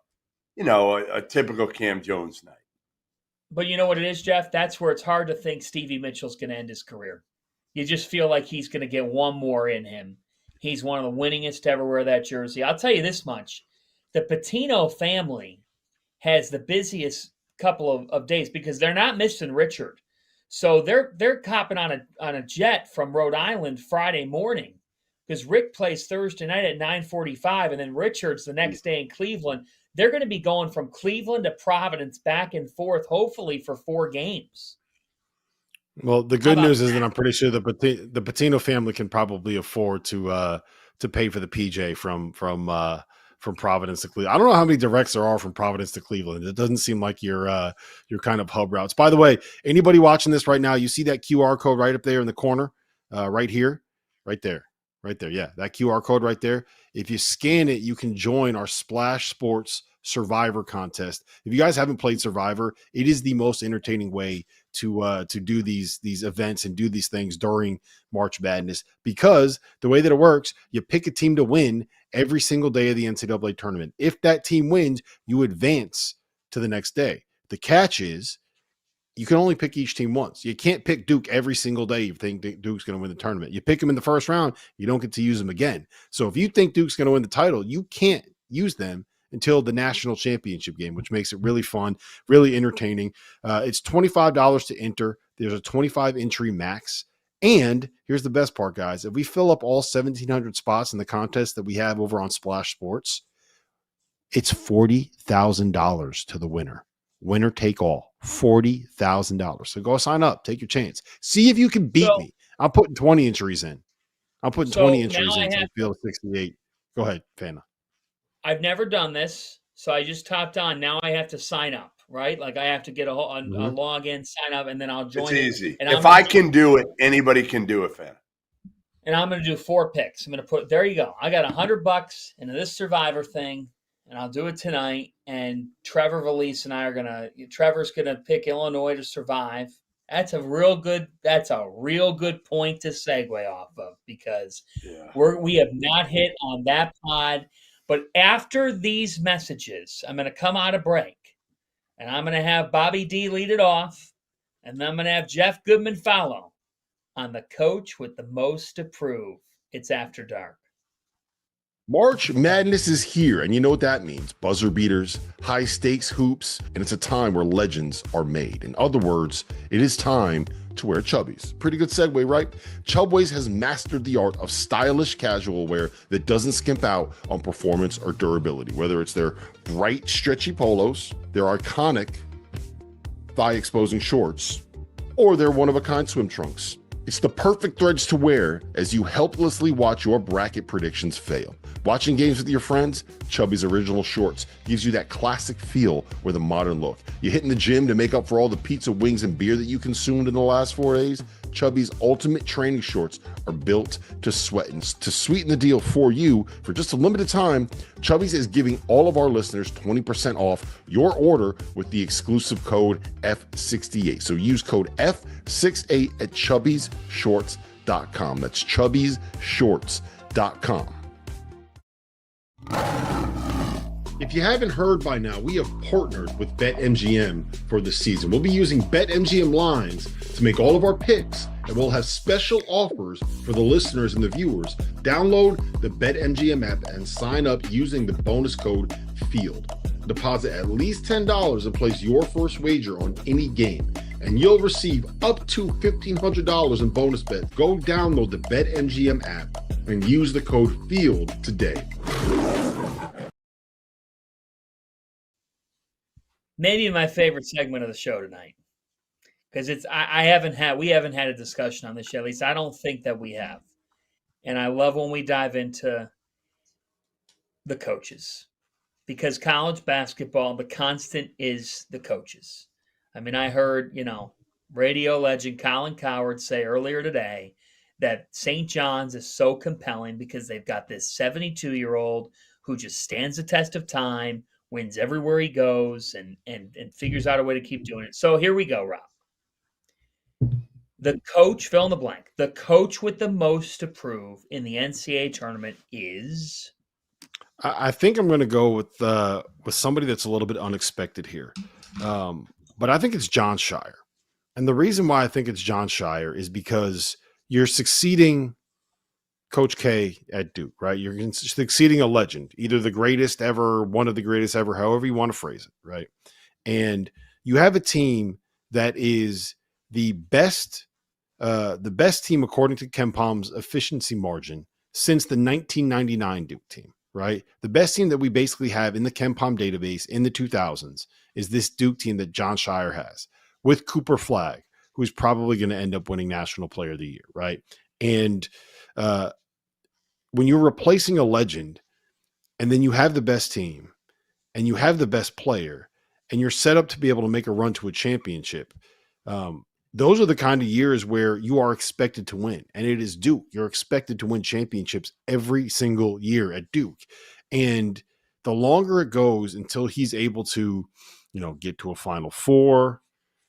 typical Cam Jones night. But you know what it is, Jeff? That's where it's hard to think Stevie Mitchell's going to end his career. You just feel like he's going to get one more in him. He's one of the winningest to ever wear that jersey. I'll tell you this much. The Patino family has the busiest couple of days because they're not missing Richard. So they're copping on a jet from Rhode Island Friday morning because Rick plays Thursday night at 9:45, and then Richard's the next day in Cleveland. They're going to be going from Cleveland to Providence back and forth, hopefully for 4 games. Well, the good news is that I'm pretty sure the Patino family can probably afford to pay for the PJ from Providence to Cleveland. I don't know how many directs there are from Providence to Cleveland. It doesn't seem like your kind of hub routes. By the way, anybody watching this right now, you see that QR code right up there in the corner, right here, right there. Yeah, that QR code right there. If you scan it, you can join our Splash Sports Survivor contest. If you guys haven't played Survivor, it is the most entertaining way to do these events and do these things during March Madness, because the way that it works, you pick a team to win every single day of the NCAA tournament. If that team wins, you advance to the next day. The catch is you can only pick each team once. You can't pick Duke every single day. You think Duke's going to win the tournament. You pick them in the first round, you don't get to use them again. So if you think Duke's going to win the title, you can't use them until the national championship game, which makes it really fun, really entertaining. It's $25 to enter. There's a 25 entry max. And here's the best part, guys. If we fill up all 1,700 spots in the contest that we have over on Splash Sports, it's $40,000 to the winner. Winner take all, $40,000. So go sign up, take your chance. See if you can beat me. I'm putting 20 entries in. I'm putting 20 entries in to the field of 68. Go ahead, Fanta. I've never done this, so I just topped on. Now I have to sign up, right? Like I have to get a login, sign up, and then I'll join. It's easy. And if I can do it, anybody can do it, Fanta. And I'm going to do 4 picks. I'm going to put, there you go. I got $100 into this Survivor thing, and I'll do it tonight. And Trevor Valise and I Trevor's going to pick Illinois to survive. That's a real good point to segue off of, because we have not hit on that pod. But after these messages, I'm going to come out of break, and I'm going to have Bobby D lead it off, and then I'm going to have Jeff Goodman follow on the coach with the most to prove. It's After Dark. March Madness is here, and you know what that means. Buzzer beaters, high stakes hoops, and it's a time where legends are made. In other words, it is time to wear chubbies. Pretty good segue, right? Chubways has mastered the art of stylish casual wear that doesn't skimp out on performance or durability, whether it's their bright, stretchy polos, their iconic thigh-exposing shorts, or their one-of-a-kind swim trunks. It's the perfect threads to wear as you helplessly watch your bracket predictions fail. Watching games with your friends, Chubby's original shorts gives you that classic feel with a modern look. You hitting the gym to make up for all the pizza, wings, and beer that you consumed in the last 4 days? Chubby's ultimate training shorts are built to sweat. And to sweeten the deal for you, for just a limited time, Chubby's is giving all of our listeners 20% off your order with the exclusive code F68. So use code F68 at chubbysshorts.com. That's chubbysshorts.com. If you haven't heard by now, we have partnered with BetMGM for the season. We'll be using BetMGM lines to make all of our picks, and we'll have special offers for the listeners and the viewers. Download the BetMGM app and sign up using the bonus code FIELD. Deposit at least $10 and place your first wager on any game, and you'll receive up to $1,500 in bonus bets. Go download the BetMGM app and use the code FIELD today. Maybe my favorite segment of the show tonight, because we haven't had a discussion on this yet. At least I don't think that we have. And I love when we dive into the coaches, because college basketball, the constant is the coaches. I mean, I heard, radio legend Colin Cowherd say earlier today that St. John's is so compelling because they've got this 72-year-old who just stands the test of time, wins everywhere he goes, and figures out a way to keep doing it. So here we go, Rob. The coach, fill in the blank, the coach with the most to prove in the NCAA tournament is? I think I'm going to go with somebody that's a little bit unexpected here. But I think it's Jon Scheyer. And the reason why I think it's Jon Scheyer is because you're succeeding Coach K at Duke, right? You're succeeding a legend, either the greatest ever, one of the greatest ever, however you want to phrase it, right? And you have a team that is the best team according to KenPom's efficiency margin since the 1999 Duke team, right? The best team that we basically have in the KenPom database in the 2000s is this Duke team that Jon Scheyer has, with Cooper Flagg, who's probably going to end up winning National Player of the Year, right? And when you're replacing a legend, and then you have the best team, and you have the best player, and you're set up to be able to make a run to a championship, those are the kind of years where you are expected to win. And it is Duke. You're expected to win championships every single year at Duke. And the longer it goes until he's able to, get to a Final Four,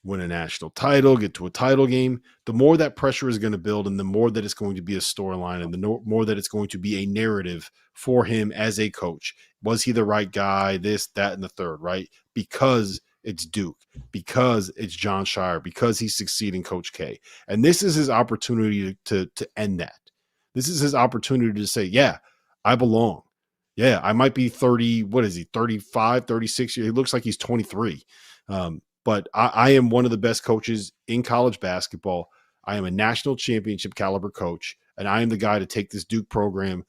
win a national title, get to a title game, the more that pressure is going to build and the more that it's going to be a storyline and the more that it's going to be a narrative for him as a coach. Was he the right guy? This, that, and the third, right? Because it's Duke, because it's John Shire, because he's succeeding Coach K. And this is his opportunity to end that. This is his opportunity to say, yeah, I belong. Yeah, I might be 30, what is he, 35, 36 years? He looks like he's 23. But I am one of the best coaches in college basketball. I am a national championship caliber coach, and I am the guy to take this Duke program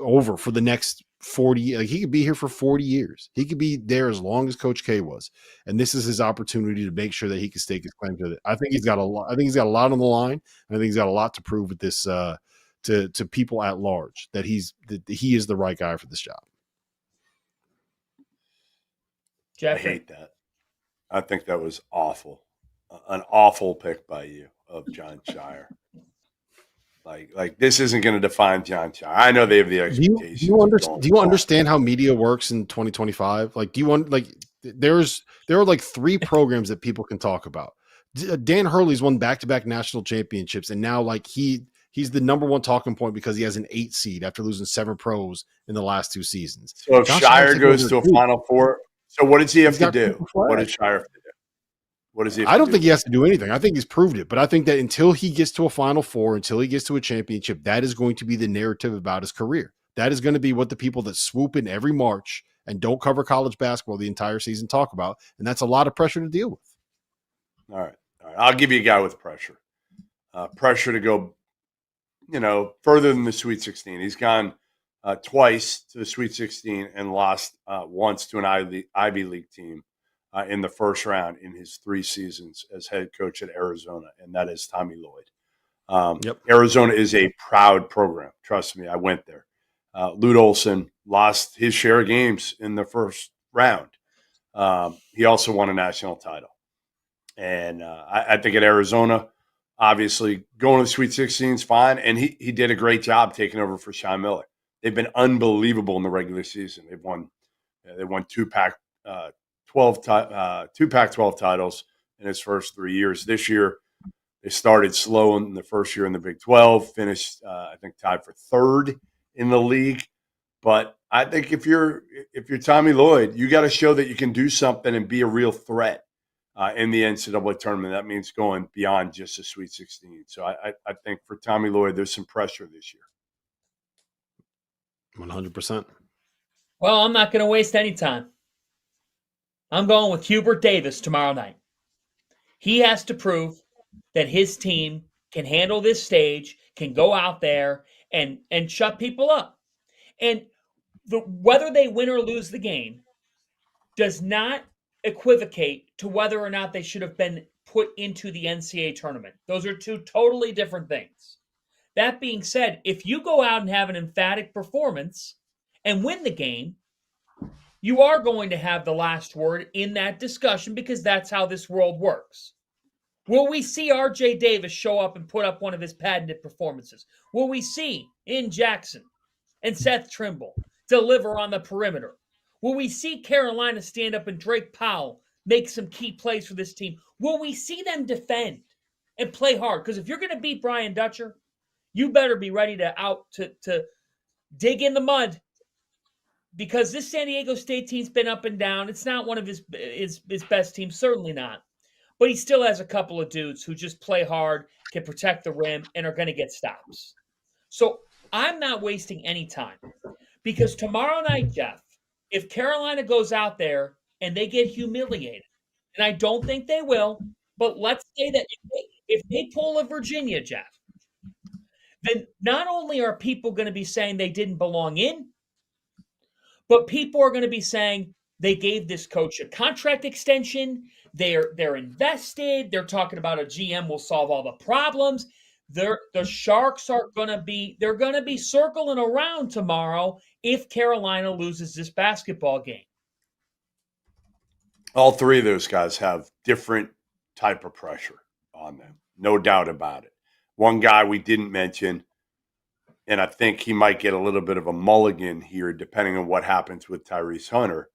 over for the next 40. Like, he could be here for 40 years. He could be there as long as Coach K was. And this is his opportunity to make sure that he can stake his claim to it. I think he's got a lot. I think he's got a lot on the line. And I think he's got a lot to prove with this to people at large that he is the right guy for this job. Jeffrey. I hate that. I think that was awful. An awful pick by you of John Shire. Like this isn't going to define John Shire. I know they have the expectations. Do you understand how media works in 2025? Like, there are like 3 programs that people can talk about. Dan Hurley's won back-to-back national championships, and now like he's the number one talking point because he has an 8 seed after losing 7 pros in the last 2 seasons. So if Shire goes to a Final Four, so what does he have to do? What does Shire have to do? What does he? I don't think he has to do anything. I think he's proved it, but I think that until he gets to a Final Four, until he gets to a championship, that is going to be the narrative about his career. That is going to be what the people that swoop in every March and don't cover college basketball the entire season talk about, and that's a lot of pressure to deal with. All right. I'll give you a guy with pressure. Pressure to go, further than the Sweet 16. He's gone twice to the Sweet 16 and lost once to an Ivy League team in the first round in his 3 seasons as head coach at Arizona, and that is Tommy Lloyd. Arizona is a proud program. Trust me, I went there. Lute Olson lost his share of games in the first round. He also won a national title. And I think at Arizona, obviously, going to the Sweet 16 is fine, and he did a great job taking over for Sean Miller. They've been unbelievable in the regular season. They won 2 Pac-12 titles in his first 3 years. This year, they started slow in the first year in the Big 12, finished I think tied for 3rd in the league. But I think if you're Tommy Lloyd, you got to show that you can do something and be a real threat in the NCAA tournament. That means going beyond just the Sweet 16. So I think for Tommy Lloyd, there's some pressure this year. 100%. Well, I'm not going to waste any time. I'm going with Hubert Davis tomorrow night. He has to prove that his team can handle this stage, can go out there and shut people up. And whether they win or lose the game does not equivocate to whether or not they should have been put into the NCAA tournament. Those are 2 totally different things. That being said, if you go out and have an emphatic performance and win the game, you are going to have the last word in that discussion because that's how this world works. Will we see R.J. Davis show up and put up one of his patented performances? Will we see in Jackson and Seth Trimble deliver on the perimeter? Will we see Carolina stand up and Drake Powell make some key plays for this team? Will we see them defend and play hard? Because if you're going to beat Brian Dutcher, you better be ready to dig in the mud. Because this San Diego State team's been up and down. It's not one of his best teams, certainly not. But he still has a couple of dudes who just play hard, can protect the rim, and are going to get stops. So I'm not wasting any time. Because tomorrow night, Jeff, if Carolina goes out there and they get humiliated, and I don't think they will, but let's say that if they pull a Virginia, Jeff, then not only are people going to be saying they didn't belong in, but people are going to be saying they gave this coach a contract extension. They're invested. They're talking about a GM will solve all the problems. The Sharks are going to be circling around tomorrow if Carolina loses this basketball game. All 3 of those guys have different type of pressure on them, no doubt about it. One guy we didn't mention, and I think he might get a little bit of a mulligan here depending on what happens with Tyrese Hunter,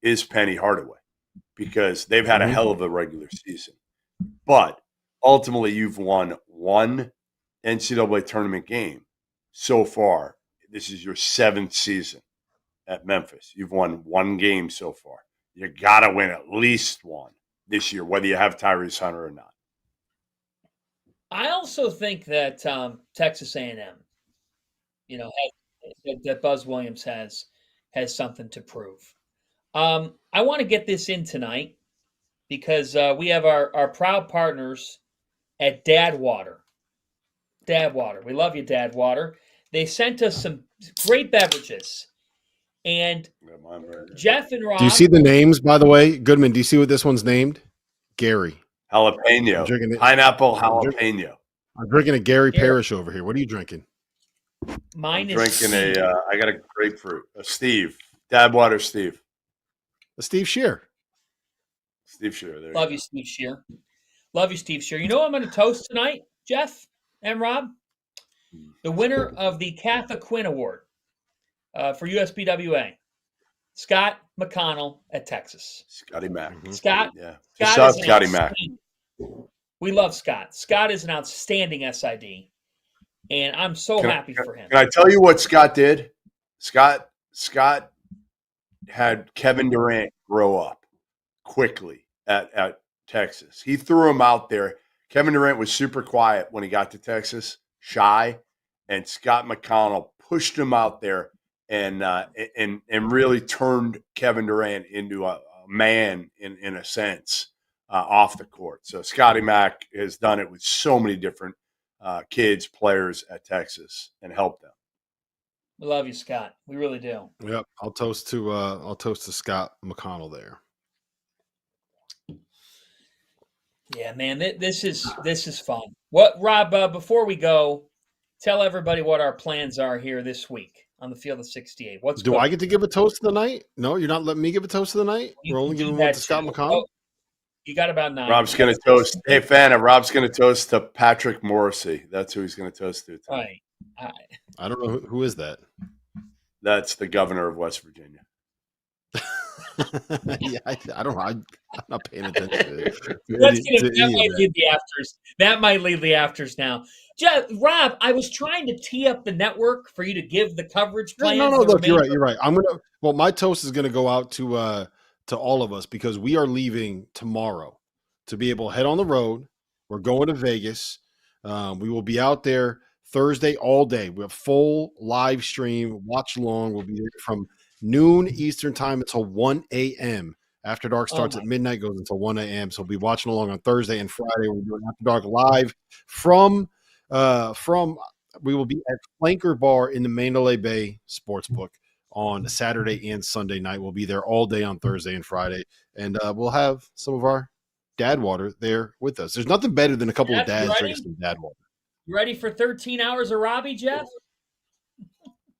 is Penny Hardaway, because they've had a hell of a regular season. But ultimately, you've won one NCAA tournament game so far. This is your 7th season at Memphis. You've won one game so far. You got to win at least one this year, whether you have Tyrese Hunter or not. I also think that Texas A&M, that Buzz Williams has something to prove. I want to get this in tonight because we have our proud partners at Dadwater. Dadwater. We love you, Dadwater. They sent us some great beverages. And Jeff and Rob. Do you see the names, by the way? Goodman, do you see what this one's named? Gary. Jalapeno. Pineapple jalapeno. I'm drinking a Gary Parrish over here. What are you drinking? Mine is drinking I got a grapefruit. A Steve. Dadwater Steve. A Steve Shear. Steve Shear. There Love you, Steve Shear. Love you, Steve Shear. You know what I'm going to toast tonight, Jeff and Rob? The winner of the Katha Quinn Award for USBWA, Scott McConnell at Texas. Scotty Mac. Scott. Yeah. Scott Scotty Mac. We love Scott. Scott is an outstanding SID, and I'm so happy for him. Can I tell you what Scott did? Scott had Kevin Durant grow up quickly at Texas. He threw him out there. Kevin Durant was super quiet when he got to Texas, shy, and Scott McConnell pushed him out there and really turned Kevin Durant into a man in a sense off the court. So Scotty Mac has done it with so many different kids, players at Texas, and helped them. We love you, Scott. We really do. Yep, I'll toast to Scott McConnell there. Yeah, man, this is fun. What, Rob? Before we go, tell everybody what our plans are here this week on the Field of 68. Do I get to give a toast of the night? No, you're not letting me give a toast of the night. We're only giving one to Scott McConnell. Oh, you got about 9. Rob's going to toast. Hey, Fanta, Rob's going to toast to Patrick Morrissey. That's who he's going to toast to. Right. I don't know who is that. That's the governor of West Virginia. Yeah, I don't know. I'm not paying attention to it. That might lead the afters now. Rob, I was trying to tee up the network for you to give the coverage plan. No. Look, you're right. My toast is gonna go out to all of us because we are leaving tomorrow to be able to head on the road. We're going to Vegas. We will be out there Thursday all day. We have full live stream, watch along. We'll be there from noon Eastern time until 1 a.m. After Dark starts at midnight, goes until 1 a.m. So we'll be watching along on Thursday and Friday. We're doing After Dark live from we will be at Flanker Bar in the Mandalay Bay Sportsbook on Saturday and Sunday night. We'll be there all day on Thursday and Friday, and we'll have some of our dad water there with us. There's nothing better than a couple of dads drinking some dad water. You ready for 13 hours of Robbie, Jeff?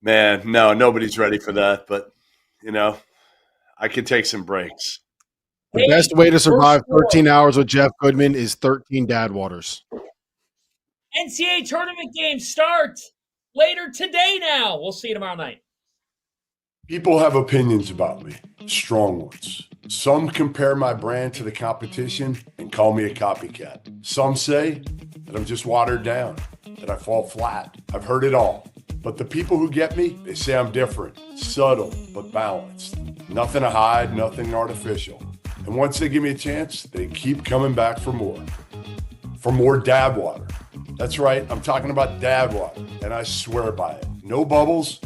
Man, no, nobody's ready for that, but I could take some breaks. The best way to survive 13 hours with Jeff Goodman is 13 dad waters. NCAA tournament games start later today now. We'll see you tomorrow night. People have opinions about me, strong ones. Some compare my brand to the competition and call me a copycat. Some say that I'm just watered down, that I fall flat. I've heard it all. But the people who get me, they say I'm different, subtle, but balanced. Nothing to hide, nothing artificial. And once they give me a chance, they keep coming back for more. For more dad water. That's right, I'm talking about dad water, and I swear by it. No bubbles,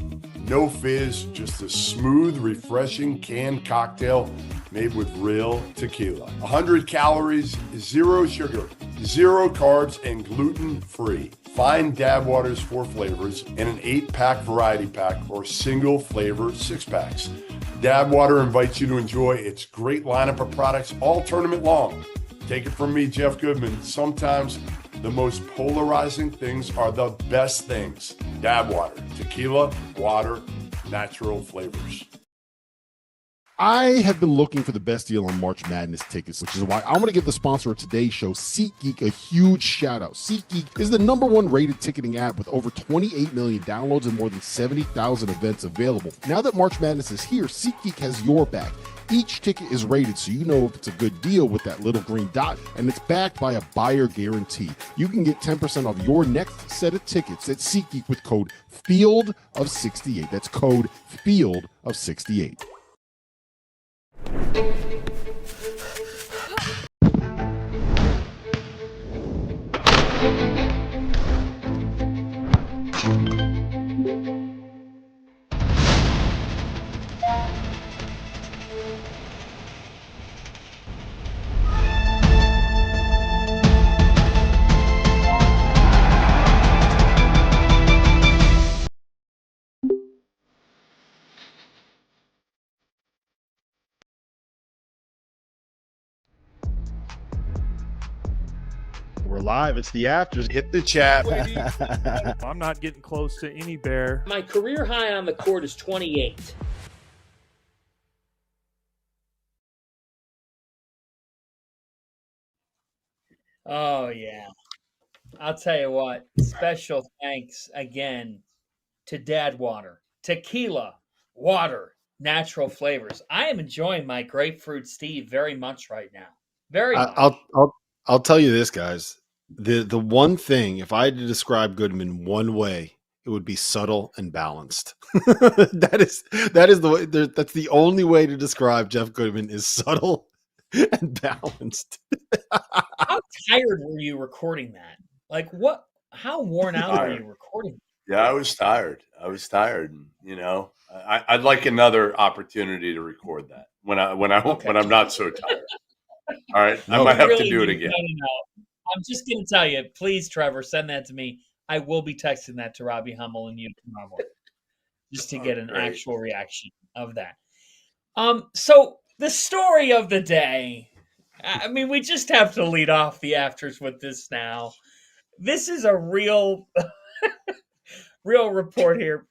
no fizz, just a smooth, refreshing canned cocktail made with real tequila. 100 calories, 0 sugar, 0 carbs, and gluten-free. Find Dad Water's 4 flavors in an 8-pack variety pack or single flavor 6-packs. Dad Water invites you to enjoy its great lineup of products all tournament long. Take it from me, Jeff Goodman. Sometimes the most polarizing things are the best things. Dad Water, tequila, water, natural flavors. I have been looking for the best deal on March Madness tickets, which is why I'm going to give the sponsor of today's show, SeatGeek, a huge shout out. SeatGeek is the #1 rated ticketing app with over 28 million downloads and more than 70,000 events available. Now that March Madness is here, SeatGeek has your back. Each ticket is rated so you know if it's a good deal with that little green dot, and it's backed by a buyer guarantee. You can get 10% off your next set of tickets at SeatGeek with code FIELD of68. That's code FIELD of 68. We're live. It's the afters. Hit the chat. I'm not getting close to any bear. My career high on the court is 28. Oh, yeah. I'll tell you what. Special thanks again to Dad Water, tequila, water, natural flavors. I am enjoying my grapefruit Steve very much right now. Very much. I'll tell you this, guys. The one thing, if I had to describe Goodman one way, it would be subtle and balanced. that is the way. That's the only way to describe Jeff Goodman is subtle and balanced. How tired were you recording that? Like what? How worn out were you recording? Yeah, I was tired. You know, I'd like another opportunity to record that when I'm not so tired. All right, I might have to do it again. I'm just going to tell you, please, Trevor, send that to me. I will be texting that to Robbie Hummel and you tomorrow morning, just to get an actual reaction of that. So the story of the day. I mean, we just have to lead off the afters with this now. This is a real report here.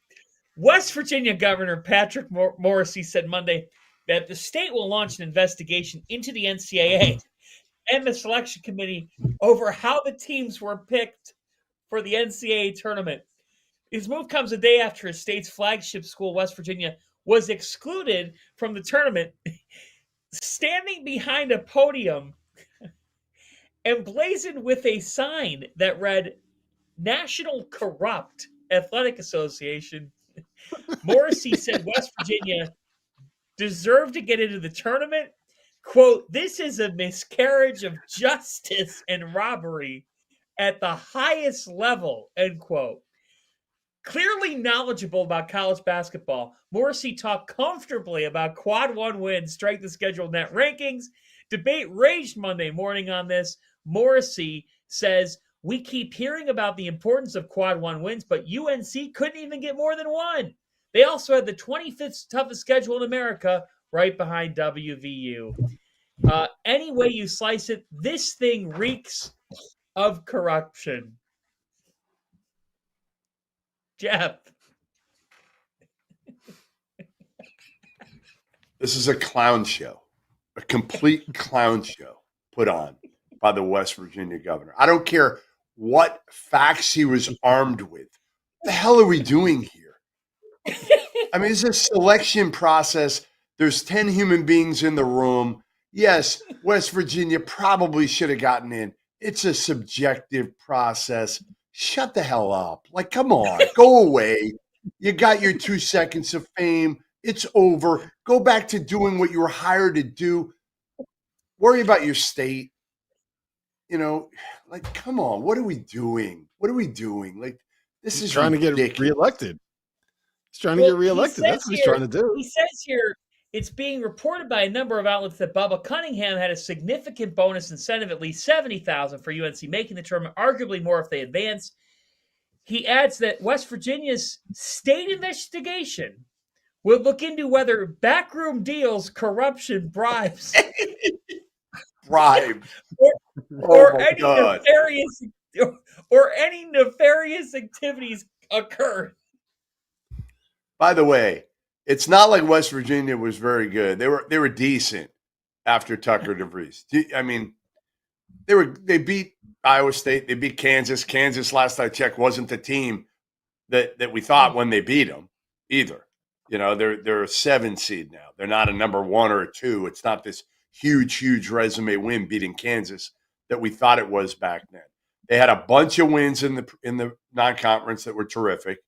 West Virginia Governor Patrick Morrisey said Monday that the state will launch an investigation into the NCAA and the selection committee over how the teams were picked for the NCAA tournament. His move comes a day after his state's flagship school, West Virginia, was excluded from the tournament, standing behind a podium emblazoned with a sign that read, National Corrupt Athletic Association. Morrissey said West Virginia deserved to get into the tournament. Quote, this is a miscarriage of justice and robbery at the highest level, end quote. Clearly knowledgeable about college basketball, Morrissey talked comfortably about Quad 1 wins, strength of schedule, net rankings. Debate raged Monday morning on this. Morrissey says, we keep hearing about the importance of Quad 1 wins, but UNC couldn't even get more than one. They also had the 25th toughest schedule in America, right behind WVU. Any way you slice it, this thing reeks of corruption. Jeff. This is a clown show, a complete clown show put on by the West Virginia governor. I don't care what facts he was armed with. What the hell are we doing here? I mean, it's a selection process. There's 10 human beings in the room. Yes, West Virginia probably should have gotten in. It's a subjective process. Shut the hell up. Like, come on, go away. You got your 2 seconds of fame. It's over. Go back to doing what you were hired to do. Worry about your state. You know, like, come on. What are we doing? Like, this is trying ridiculous. to get reelected. He's trying to get reelected. That's what he's trying to do. He says here, it's being reported by a number of outlets that Bubba Cunningham had a significant bonus incentive, at least $70,000 for UNC making the tournament, arguably more if they advance. He adds that West Virginia's state investigation will look into whether backroom deals, corruption, bribes, or any nefarious activities occur. By the way, it's not like West Virginia was very good. They were decent after Tucker DeVries. I mean, they beat Iowa State. They beat Kansas. Kansas, last I checked, wasn't the team that we thought when they beat them either. You know, they're a 7 seed now. They're not a number 1 or a 2. It's not this huge resume win beating Kansas that we thought it was back then. They had a bunch of wins in the non-conference that were terrific,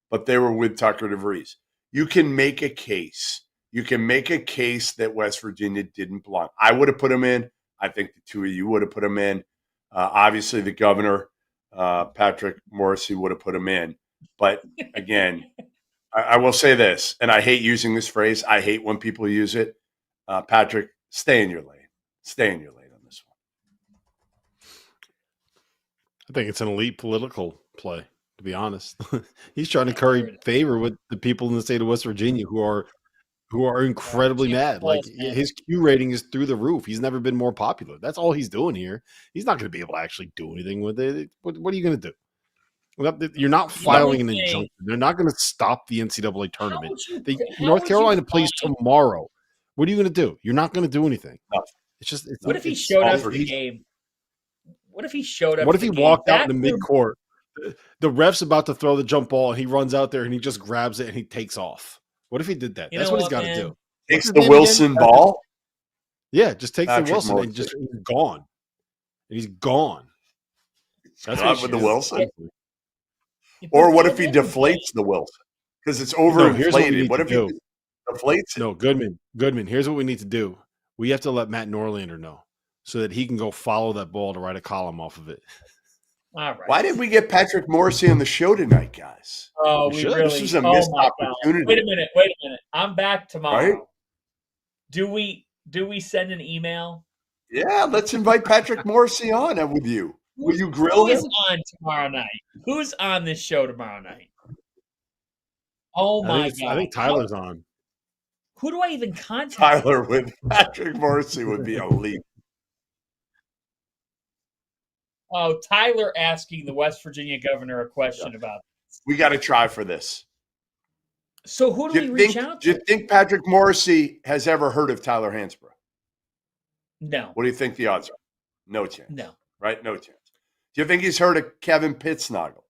but they were with Tucker DeVries. You can make a case. You can make a case that West Virginia didn't belong. I would have put them in. I think the two of you would have put them in. Obviously, the governor, Patrick Morrissey, would have put them in. But again, I will say this, and I hate using this phrase. I hate when people use it. Patrick, stay in your lane. Stay in your lane on this one. I think it's an elite political play, to be honest. He's trying to curry favor with the people in the state of West Virginia who are incredibly mad. Like, his Q rating is through the roof. He's never been more popular. That's all he's doing here. He's not going to be able to actually do anything with it. What are you going to do? You're not filing an injunction. They're not going to stop the NCAA tournament. North Carolina plays tomorrow. What are you going to do? You're not going to do anything. What if he showed up for the game? What if he showed up? What if he walked out in the midcourt? The ref's about to throw the jump ball, and he runs out there and he just grabs it and he takes off. What if he did that? That's what he's got to do. Takes the Wilson ball? Yeah, just takes Patrick the Wilson Morrissey. and just he's gone. He's gone. That's what with the Wilson. Or what if he deflates the Wilson? Because it's overinflated. What if he deflates it? No, Goodman, here's what we need to do. We have to let Matt Norlander know so that he can go follow that ball to write a column off of it. All right. Why did we get Patrick Morrissey on the show tonight, guys? Oh, we really. This is a missed opportunity. Wait a minute. I'm back tomorrow. Right? Do we send an email? Yeah, let's invite Patrick Morrissey on with you. Will you grill him? Who's on tomorrow night? Who's on this show tomorrow night? Oh my God! I think Tyler's on. Who do I even contact? Tyler with Patrick Morrissey would be elite. Oh, Tyler asking the West Virginia governor a question about this. We got to try for this. So who do we reach out to? Do you think Patrick Morrissey has ever heard of Tyler Hansbrough? No. What do you think the odds are? No chance. No. Right? No chance. Do you think he's heard of Kevin Pittsnoggle?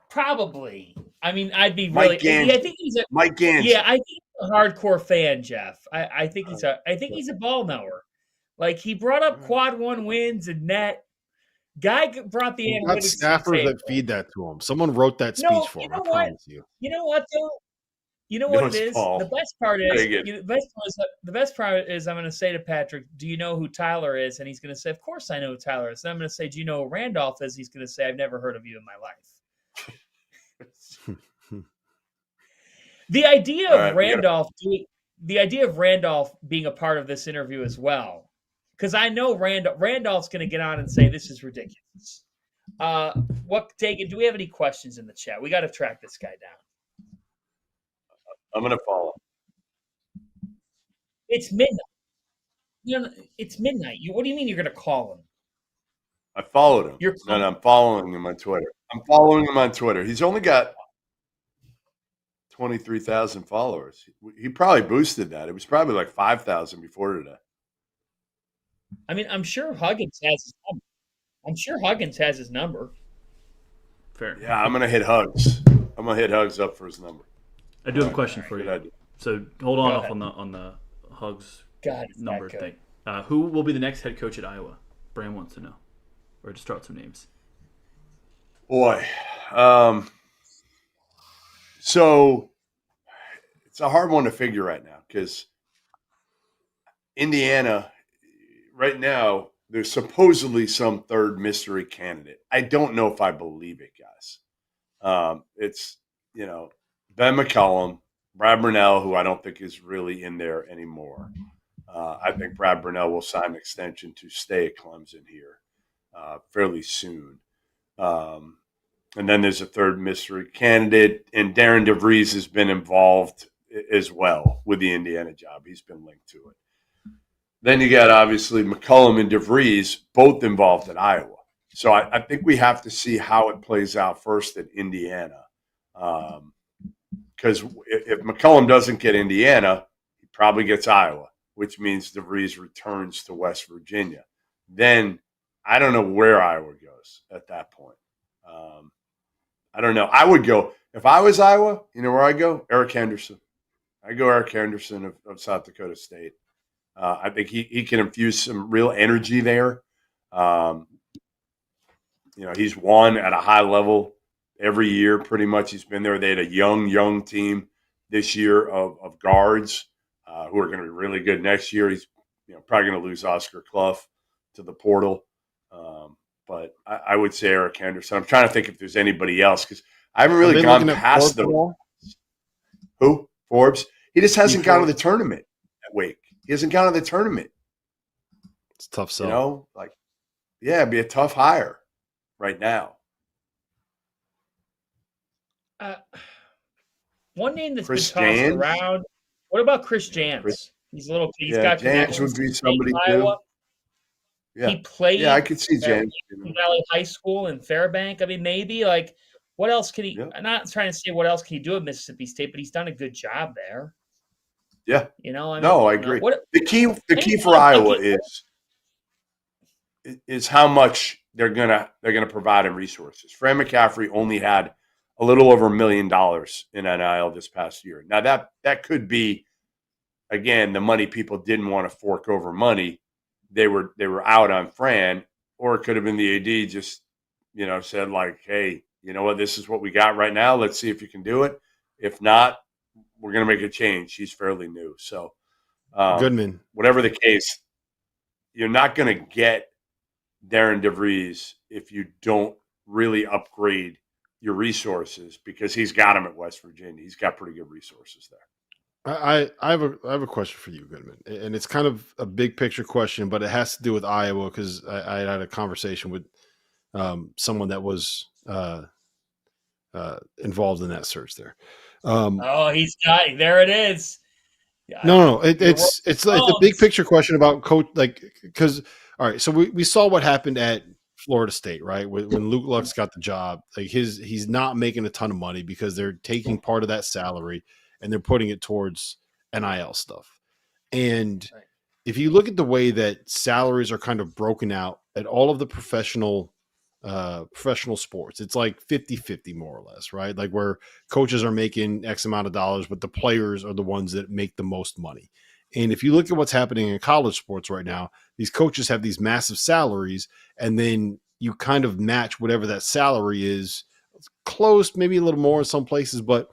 Probably. I mean, I'd be Mike really. I think he's a Mike Gans. Yeah, I think he's a hardcore fan, Jeff. I think he's a ball knower. Like, he brought up quad 1 wins and net. Guy brought the analytics. Got staffers that feed that to him. Someone wrote that speech for him. I promise you. You know what, though? You know what it is? The best part is I'm going to say to Patrick, do you know who Tyler is? And he's going to say, of course I know who Tyler is. And I'm going to say, do you know who Randolph is? He's going to say, I've never heard of you in my life. The idea of Randolph being a part of this interview as well, because I know Randolph's going to get on and say, this is ridiculous. Do we have any questions in the chat? We got to track this guy down. I'm going to follow. It's midnight. It's midnight. What do you mean you're going to call him? I followed him. I'm following him on Twitter. He's only got 23,000 followers. He probably boosted that. It was probably like 5,000 before today. I mean, I'm sure Huggins has his number. Fair. Yeah, I'm going to hit Hugs. I'm going to hit Hugs up for his number. I do have a question for you. So hold on off on the Hugs number thing. Who will be the next head coach at Iowa? Bram wants to know. Or just start some names. Boy. So it's a hard one to figure right now because Indiana, right now, there's supposedly some third mystery candidate. I don't know if I believe it, guys. It's, Ben McCollum, Brad Burnell, who I don't think is really in there anymore. I think Brad Burnell will sign an extension to stay at Clemson here fairly soon. And then there's a third mystery candidate, and Darren DeVries has been involved as well with the Indiana job. He's been linked to it. Then you got, obviously, McCollum and DeVries, both involved at Iowa. So I think we have to see how it plays out first in Indiana. Because if McCollum doesn't get Indiana, he probably gets Iowa, which means DeVries returns to West Virginia. Then I don't know where Iowa goes at that point. I don't know. I would go, if I was Iowa, you know where I go? Eric Henderson. I go Eric Henderson of South Dakota State. I think he can infuse some real energy there. He's won at a high level every year, pretty much. He's been there. They had a young team this year of guards who are going to be really good next year. He's probably going to lose Oscar Clough to the portal. But I would say Eric Henderson. I'm trying to think if there's anybody else because I haven't really gone past the – Who? Forbes? He just hasn't gone to the tournament at Wake. He hasn't gone to the tournament. It's a tough sell. It'd be a tough hire right now. One name that's Chris been tossed Jans? around. What about Chris Jans? He's a little. He's got Jans connections. would be somebody Iowa. too. Yeah. He played. Yeah, I could see at Jans. Valley High School in Fairbank. I mean, maybe what else can he? Yeah. I'm not trying to say what else can he do at Mississippi State, but he's done a good job there. Yeah. I agree. The key for Iowa is how much they're gonna provide in resources. Fran McCaffrey only had a little over $1 million in NIL this past year. Now that could be, again, the money people didn't want to fork over money. They were out on Fran, or it could have been the AD just said like, hey, you know what, this is what we got right now. Let's see if you can do it. If not, we're going to make a change. He's fairly new. So Goodman, whatever the case, you're not going to get Darren DeVries if you don't really upgrade your resources, because he's got them at West Virginia. He's got pretty good resources there. I have a question for you, Goodman, and it's kind of a big picture question, but it has to do with Iowa because I had a conversation with someone that was involved in that search there. He's got there. It is. No, it's a big picture question about coach, because all right. So we saw what happened at Florida State, right? When Luke Lux got the job, he's not making a ton of money because they're taking part of that salary and they're putting it towards NIL stuff. And if you look at the way that salaries are kind of broken out at all of the professional sports, it's like 50-50 more or less, right? Like where coaches are making X amount of dollars, but the players are the ones that make the most money. And if you look at what's happening in college sports right now, these coaches have these massive salaries, and then you kind of match whatever that salary is, close, maybe a little more in some places, but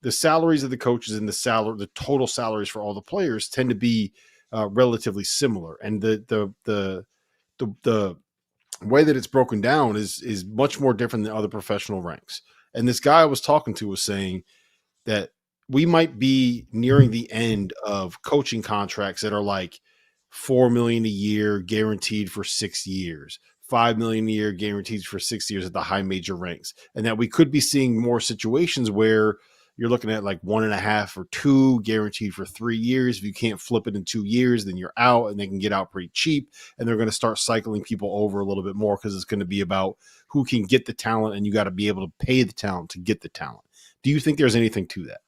the salaries of the coaches and the total salaries for all the players tend to be relatively similar. And the way that it's broken down is much more different than other professional ranks. And this guy I was talking to was saying that we might be nearing the end of coaching contracts that are like $4 million a year guaranteed for 6 years, $5 million a year guaranteed for 6 years at the high major ranks. And that we could be seeing more situations where you're looking at like 1.5 or 2 guaranteed for 3 years. If you can't flip it in 2 years, then you're out, and they can get out pretty cheap. And they're going to start cycling people over a little bit more because it's going to be about who can get the talent, and you got to be able to pay the talent to get the talent. Do you think there's anything to that?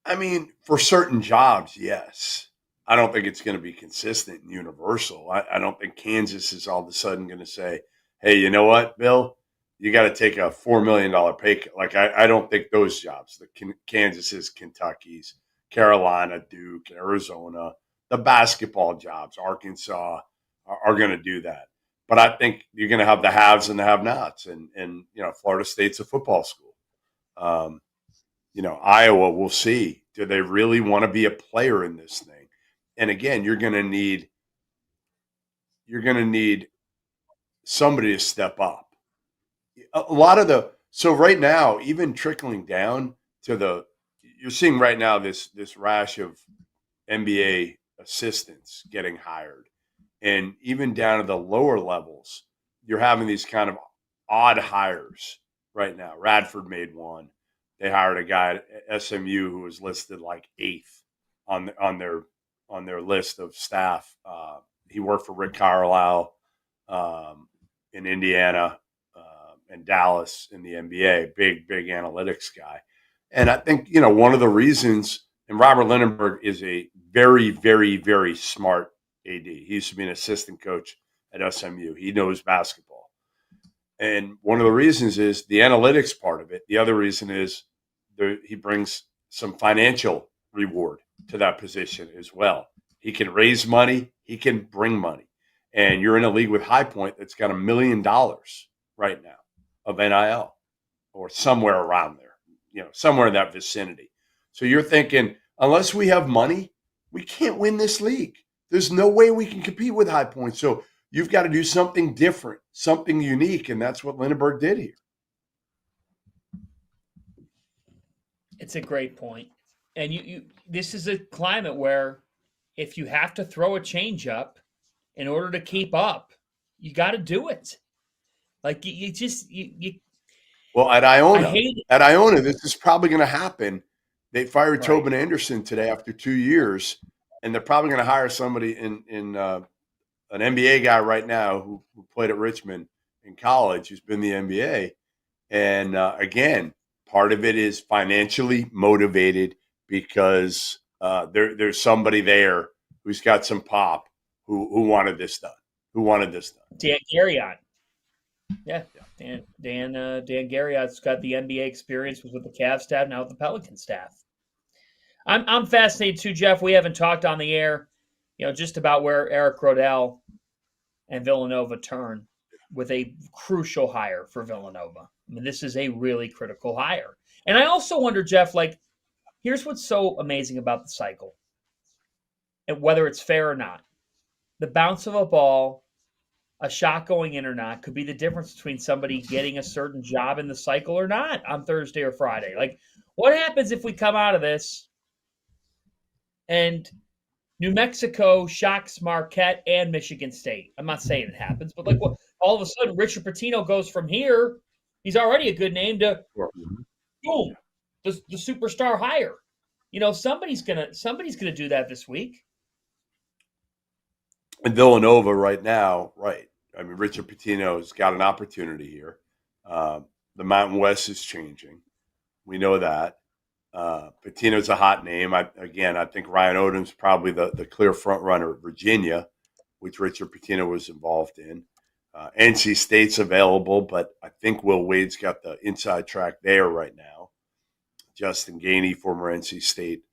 I mean, for certain jobs, yes. I don't think it's going to be consistent and universal. I don't think Kansas is all of a sudden going to say, hey, you know what, Bill? You got to take a $4 million pay cut. Like, I don't think those jobs, the Kansas's, Kentucky's, Carolina, Duke, Arizona, the basketball jobs, Arkansas, are going to do that. But I think you're going to have the haves and the have-nots. And Florida State's a football school. Iowa, we'll see. Do they really want to be a player in this thing? And again, you're going to need somebody to step up. A lot of so right now, even trickling down to you're seeing right now this rash of NBA assistants getting hired. And even down to the lower levels, you're having these kind of odd hires right now. Radford made one. They hired a guy at SMU who was listed like 8th on their list of staff. He worked for Rick Carlisle in Indiana, and Dallas in the NBA, big analytics guy. And I think, you know, one of the reasons, and Robert Lindenberg is a very, very, very smart AD. He used to be an assistant coach at SMU. He knows basketball. And one of the reasons is the analytics part of it. The other reason is he brings some financial reward to that position as well. He can raise money. He can bring money. And you're in a league with High Point that's got $1 million right now of NIL or somewhere around there, you know, somewhere in that vicinity. So you're thinking, unless we have money, we can't win this league. There's no way we can compete with High Point. So you've got to do something different, something unique, and that's what Lindenberg did here. It's a great point. And you this is a climate where if you have to throw a change up in order to keep up, you got to do it. Like you Well, at Iona, this is probably going to happen. They fired Tobin Anderson today after 2 years, and they're probably going to hire somebody in an NBA guy right now who played at Richmond in college, who's been in the NBA. And again, part of it is financially motivated because there's somebody there who's got some pop who wanted this done. Dan Garriott. Yeah. Dan Garriott's got the NBA experience, was with the Cavs staff, now with the Pelican staff. I'm fascinated too, Jeff. We haven't talked on the air, you know, just about where Eric Rodell and Villanova turn with a crucial hire for Villanova. I mean, this is a really critical hire. And I also wonder, Jeff, like, here's what's so amazing about the cycle, and whether it's fair or not. The bounce of a ball, a shot going in or not, could be the difference between somebody getting a certain job in the cycle or not on Thursday or Friday. Like, what happens if we come out of this and New Mexico shocks Marquette and Michigan State? I'm not saying it happens, but like, what, all of a sudden Richard Pitino goes from here, he's already a good name, to boom, the superstar hire. You know, somebody's gonna do that this week. And Villanova right now, right. I mean, Richard Pitino's got an opportunity here. The Mountain West is changing. We know that. Pitino's a hot name. I think Ryan Odom's probably the clear front runner at Virginia, which Richard Pitino was involved in. NC State's available, but I think Will Wade's got the inside track there right now. Justin Gainey, former NC State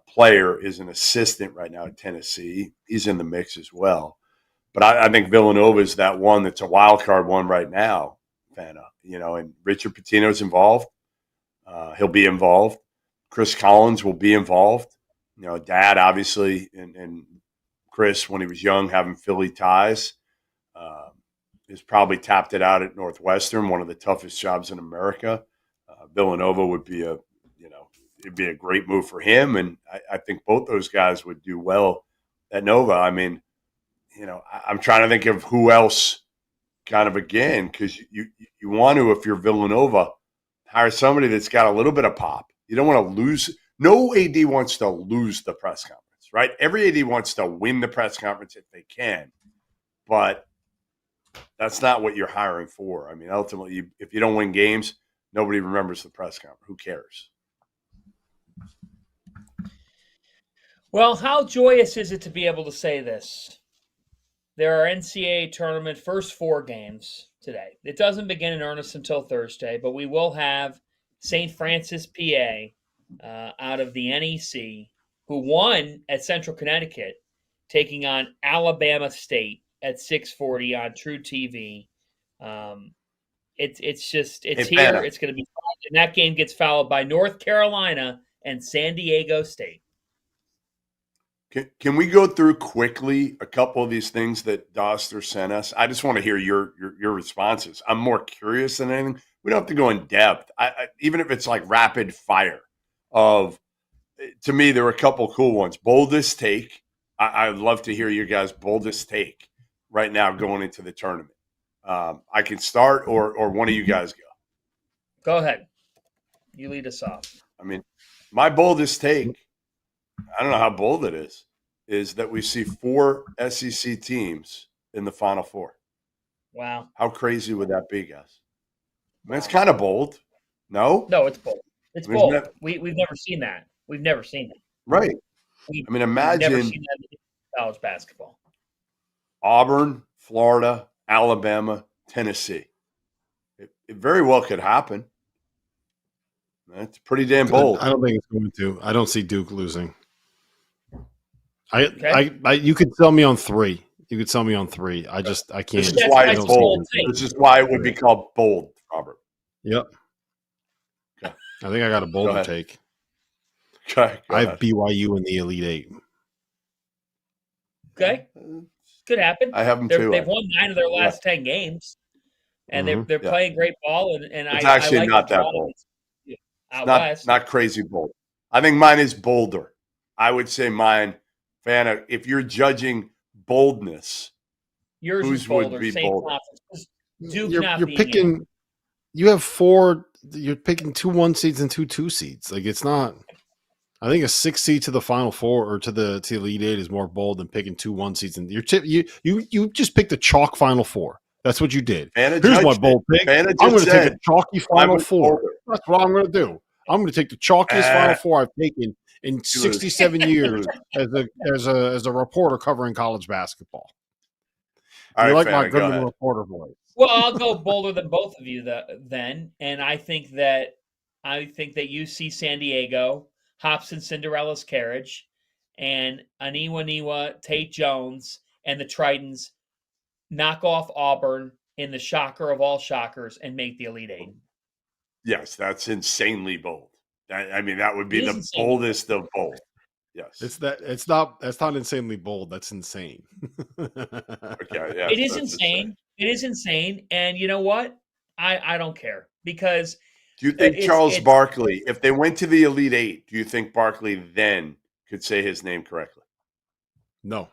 player, is an assistant right now at Tennessee. He's in the mix as well. But I think Villanova is that one that's a wild card one right now, Fanta. You know, and Richard Pitino's involved. He'll be involved. Chris Collins will be involved. You know, Dad, obviously, and Chris, when he was young, having Philly ties, has probably tapped it out at Northwestern, one of the toughest jobs in America. Villanova would be it'd be a great move for him. And I think both those guys would do well at Nova. I mean, you know, I'm trying to think of who else kind of, again, because you want to, if you're Villanova, hire somebody that's got a little bit of pop. You don't want to lose. No AD wants to lose the press conference, right? Every AD wants to win the press conference if they can. But that's not what you're hiring for. I mean, ultimately, if you don't win games, nobody remembers the press conference. Who cares? Well, how joyous is it to be able to say this? There are NCAA tournament first 4 games today. It doesn't begin in earnest until Thursday, but we will have St. Francis, PA, out of the NEC, who won at Central Connecticut, taking on Alabama State at 6:40 on True TV. It's here. It's going to be fun. And that game gets followed by North Carolina and San Diego State. Can we go through quickly a couple of these things that Dauster sent us? I just want to hear your responses. I'm more curious than anything. We don't have to go in depth. Even if it's like rapid fire to me, there were a couple cool ones. Boldest take. I'd love to hear your guys' boldest take right now going into the tournament. I can start, or one of you guys go. Go ahead. You lead us off. I mean, my boldest take, I don't know how bold it is that we see 4 SEC teams in the Final Four. Wow. How crazy would that be, guys? That's kind of bold. No? No, it's bold. It's I mean, bold. that, We've never seen that. We've never seen that. right. We've I mean, never imagine seen that in college basketball. Auburn, Florida, Alabama, Tennessee. It very well could happen. That's pretty damn bold. I don't think it's going to. I don't see Duke losing. You could sell me on 3. You could sell me on 3. I can't. This is why it's bold. This is why it would be called bold, Robert. Yep. Okay. I think I got a bolder take. Okay. I have BYU in the Elite 8. Okay. Could happen. I have them too. They've won 9 of their last 10 games, and they're playing great ball. And it's actually not that bold. Not crazy bold. I think mine is bolder. I would say mine, Fanta, if you're judging boldness, yours whose is bolder, would be same bolder? Duke you're picking. You have 4. You're picking 2 1 seeds and 2 2 seeds. Like, it's not. I think a 6 seed to the Final Four or to the Elite 8 is more bold than picking 2 1 seeds. And you just picked a chalk Final Four. That's what you did. Fanta Here's my bold pick. I'm going to take a chalky Final Four. That's what I'm going to do. I'm going to take the chalkiest Final Four I've taken in 67 years as a reporter covering college basketball. You like my Goodman reporter voice? Well, I'll go bolder than both of you then, and I think that UC San Diego, Hobson Cinderella's carriage, and Aniwa Tate Jones and the Tritons knock off Auburn in the shocker of all shockers and make the Elite 8. Yes, that's insanely bold. I mean, that would be the boldest of bold. Yes, that's not insanely bold. That's insane. Okay, yeah, it is insane. It is insane, and you know what? I don't care because. Do you think Charles Barkley, if they went to the Elite 8, do you think Barkley then could say his name correctly? No.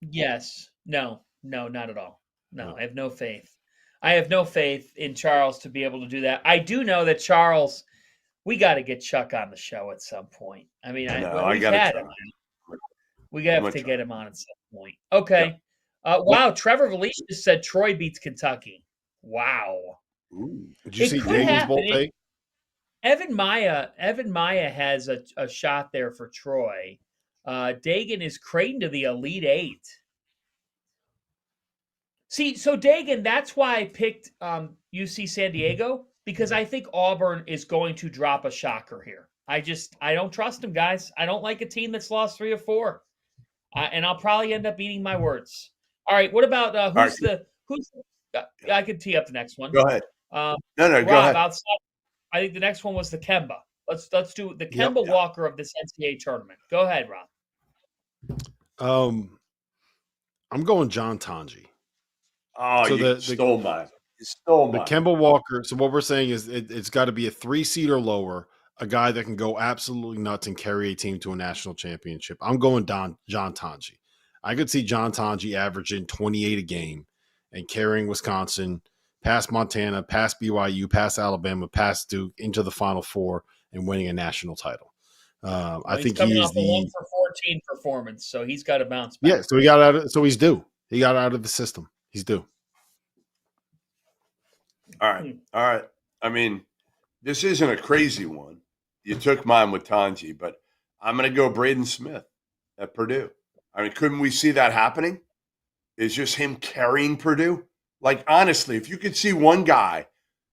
Yes. No, not at all. No, I have no faith. I have no faith in Charles to be able to do that. I do know that Charles, we got to get Chuck on the show at some point. I mean, we've had him. We have to get him on at some point. Okay. Yeah. Wow, Trevor Valicius said Troy beats Kentucky. Wow. Ooh. Did you see Dagan's bold take? Evan Maya has a shot there for Troy. Dagan is Creighton to the Elite 8. See, so Dagan, that's why I picked UC San Diego, because I think Auburn is going to drop a shocker here. I don't trust them, guys. I don't like a team that's lost 3 or 4. And I'll probably end up eating my words. All right, what about I could tee up the next one. Go ahead. Rob, go ahead. Outside, I think the next one was the Kemba. Let's do the Kemba Walker of this NCAA tournament. Go ahead, Rob. I'm going John Tanji. Oh, so you stole mine. You stole mine. The Kemba Walker. So what we're saying is it's got to be a 3 seed or lower, a guy that can go absolutely nuts and carry a team to a national championship. I'm going John Tanji. I could see John Tanji averaging 28 a game and carrying Wisconsin past Montana, past BYU, past Alabama, past Duke into the Final Four and winning a national title. I think he is the 1 for 14 performance, so he's got to bounce back. Yeah, so he got out. So he's due. He got out of the system. He's due. All right. I mean, this isn't a crazy one. You took mine with Tanji, but I'm going to go Braden Smith at Purdue. I mean, couldn't we see that happening? Is just him carrying Purdue? Like, honestly, if you could see one guy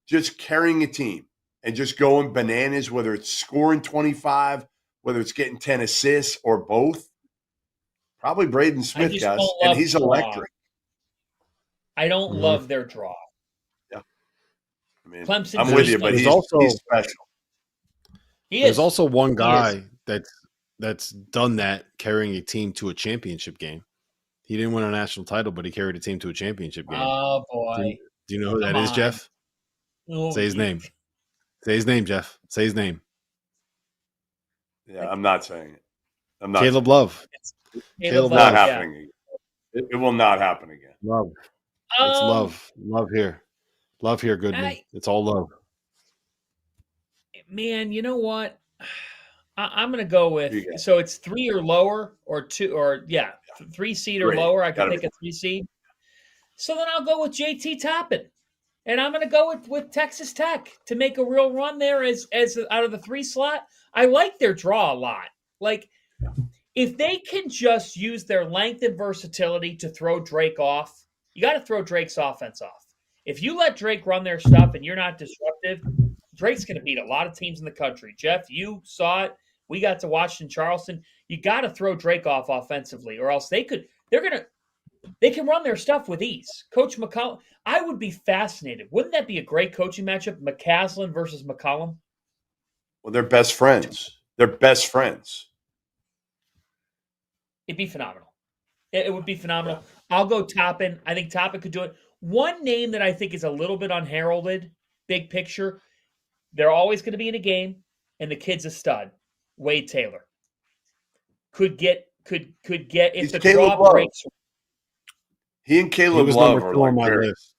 just carrying a team and just going bananas, whether it's scoring 25, whether it's getting 10 assists or both, probably Braden Smith, guys. And he's electric. I don't love their draw. Yeah. I mean, Clemson, I'm with you, but he's special. There's also one guy that's done that, carrying a team to a championship game. He didn't win a national title, but he carried a team to a championship game. Oh, boy. Do you know who that is, Jeff? Say his name. Say his name, Jeff. Say his name. Yeah, I'm not saying it. I'm not. Caleb Love. Caleb Love. Not happening again. It will not happen again. Love. It's love. Love here. Love here, Goodman. It's all love. Man, you know what? I'm going to go with – so it's 3 or lower or 2 or, 3 seed or lower. I can take a 3 seed. So then I'll go with JT Toppin And I'm going to go with Texas Tech to make a real run there as out of the 3 slot. I like their draw a lot. Like, if they can just use their length and versatility to throw Drake off, you got to throw Drake's offense off. If you let Drake run their stuff and you're not disruptive, Drake's going to beat a lot of teams in the country. Jeff, you saw it. We got to watch in Charleston. You got to throw Drake off offensively, or else they can run their stuff with ease. Coach McCollum, I would be fascinated. Wouldn't that be a great coaching matchup? McCaslin versus McCollum? Well, they're best friends. They're best friends. It'd be phenomenal. It would be phenomenal. Yeah. I'll go Toppin. I think Toppin could do it. One name that I think is a little bit unheralded, big picture, they're always going to be in a game, and the kid's a stud. Wade Taylor could get if the draw breaks. He and Caleb Love are on my list.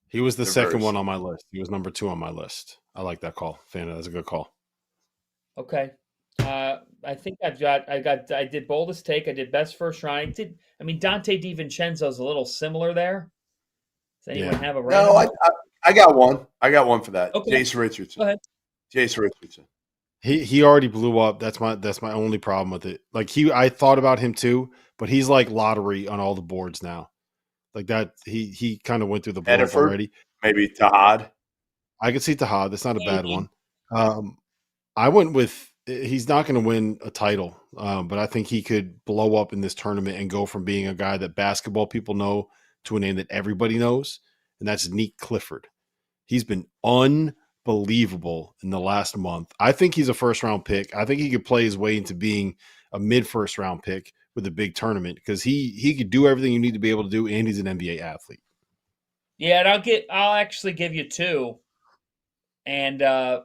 He was the second one on my list. He was number 2 on my list. I like that call, Fanta. That's a good call. Okay, I think I did boldest take. I did best first round. Dante DiVincenzo's a little similar there. Does anyone have a random? No, I got one. I got one for that. Okay. Jason Richardson. Go ahead. Jason Richardson. He already blew up. That's my only problem with it. Like I thought about him too, but he's like lottery on all the boards now. Like that, he kind of went through the blow up already. Maybe Tahad. I could see Tahad. That's not a bad one. I went with he's not going to win a title, but I think he could blow up in this tournament and go from being a guy that basketball people know to a name that everybody knows, and that's Nick Clifford. He's been unbelievable in the last month. I think he's a first-round pick. I think he could play his way into being a mid-first-round pick with a big tournament because he could do everything you need to be able to do, and he's an NBA athlete. Yeah, and I'll actually give you 2, and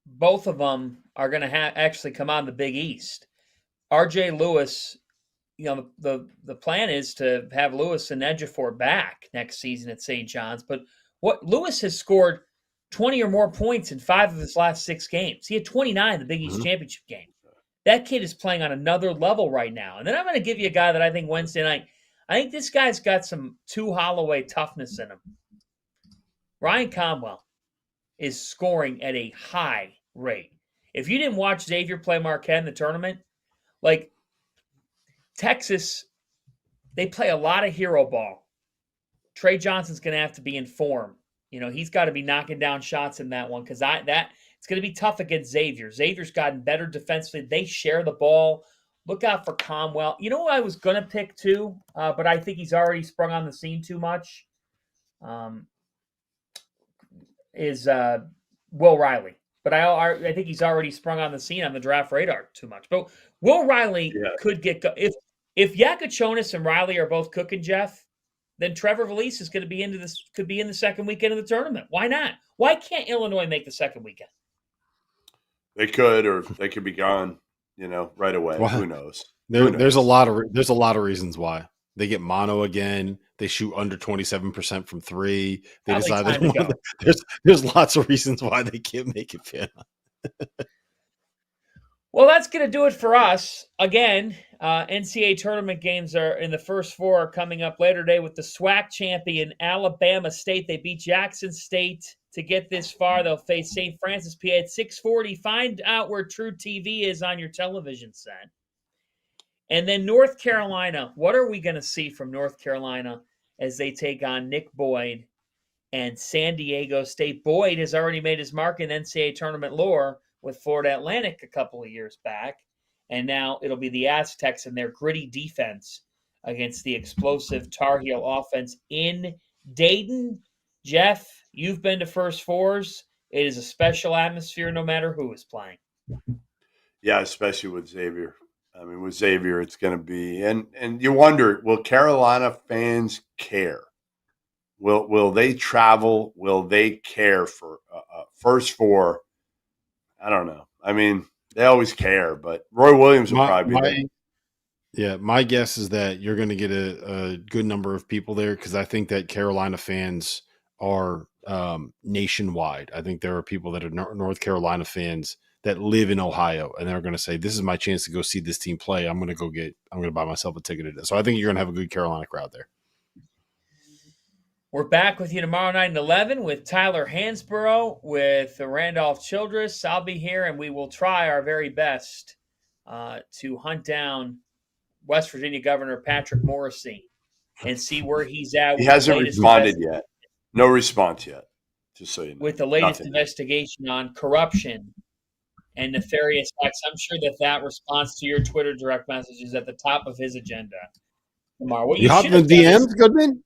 both of them are going to actually come on the Big East. R.J. Lewis, the plan is to have Lewis and Ejiofor back next season at St. John's, but what Lewis has scored 20 or more points in 5 of his last 6 games. He had 29 in the Big East championship game. That kid is playing on another level right now. And then I'm going to give you a guy that I think Wednesday night, I think this guy's got some 2 Holloway toughness in him. Ryan Conwell is scoring at a high rate. If you didn't watch Xavier play Marquette in the tournament, like Texas, they play a lot of hero ball. Trey Johnson's going to have to be in form. He's got to be knocking down shots in that one because it's going to be tough against Xavier. Xavier's gotten better defensively. They share the ball. Look out for Conwell. You know what I was going to pick too, but I think he's already sprung on the scene too much, is Will Riley. But I think he's already sprung on the scene on the draft radar too much. But Will Riley could get – if Yakachonis and Riley are both cooking, Jeff, then Trevor Valise is going to be could be in the second weekend of the tournament. Why not? Why can't Illinois make the second weekend? They could, or they could be gone, right away. Who knows? There's a lot of reasons why. They get mono again. They shoot under 27% from 3. They decide they don't want to, there's lots of reasons why they can't make it fit. Well, that's going to do it for us. Again, NCAA tournament games are in the first 4 are coming up later today with the SWAC champion Alabama State. They beat Jackson State to get this far. They'll face St. Francis PA at 6:40. Find out where True TV is on your television set. And then North Carolina. What are we going to see from North Carolina as they take on Nick Boyd and San Diego State? Boyd has already made his mark in NCAA tournament lore with Florida Atlantic a couple of years back. And now it'll be the Aztecs and their gritty defense against the explosive Tar Heel offense in Dayton. Jeff, you've been to First Fours. It is a special atmosphere no matter who is playing. Yeah, especially with Xavier. With Xavier, it's going to be – and you wonder, will Carolina fans care? Will they travel? Will they care for First Four? I don't know. They always care, but Roy Williams will probably be there. Yeah, my guess is that you're going to get a good number of people there because I think that Carolina fans are nationwide. I think there are people that are North Carolina fans that live in Ohio, and they're going to say, this is my chance to go see this team play. I'm going to buy myself a ticket to this. So I think you're going to have a good Carolina crowd there. We're back with you tomorrow night at 11 with Tyler Hansborough, with Randolph Childress. I'll be here, and we will try our very best to hunt down West Virginia Governor Patrick Morrisey and see where he's at. He hasn't responded yet. No response yet, just so you know. With the latest investigation on corruption and nefarious acts. I'm sure that response to your Twitter direct message is at the top of his agenda tomorrow. What you hop in the DMs, Goodman?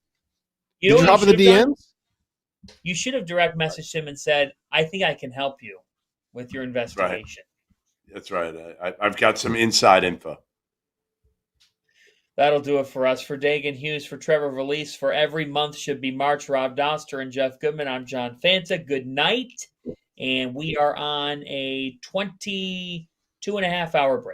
Did you hop in the DMs? You should have direct messaged him and said, I think I can help you with your investigation. That's right. I've got some inside info. That'll do it for us. For Dagan Hughes, for Trevor Valise, for Every Month Should Be March, Rob Dauster and Jeff Goodman, I'm John Fanta. Good night. And we are on a 22.5-hour break.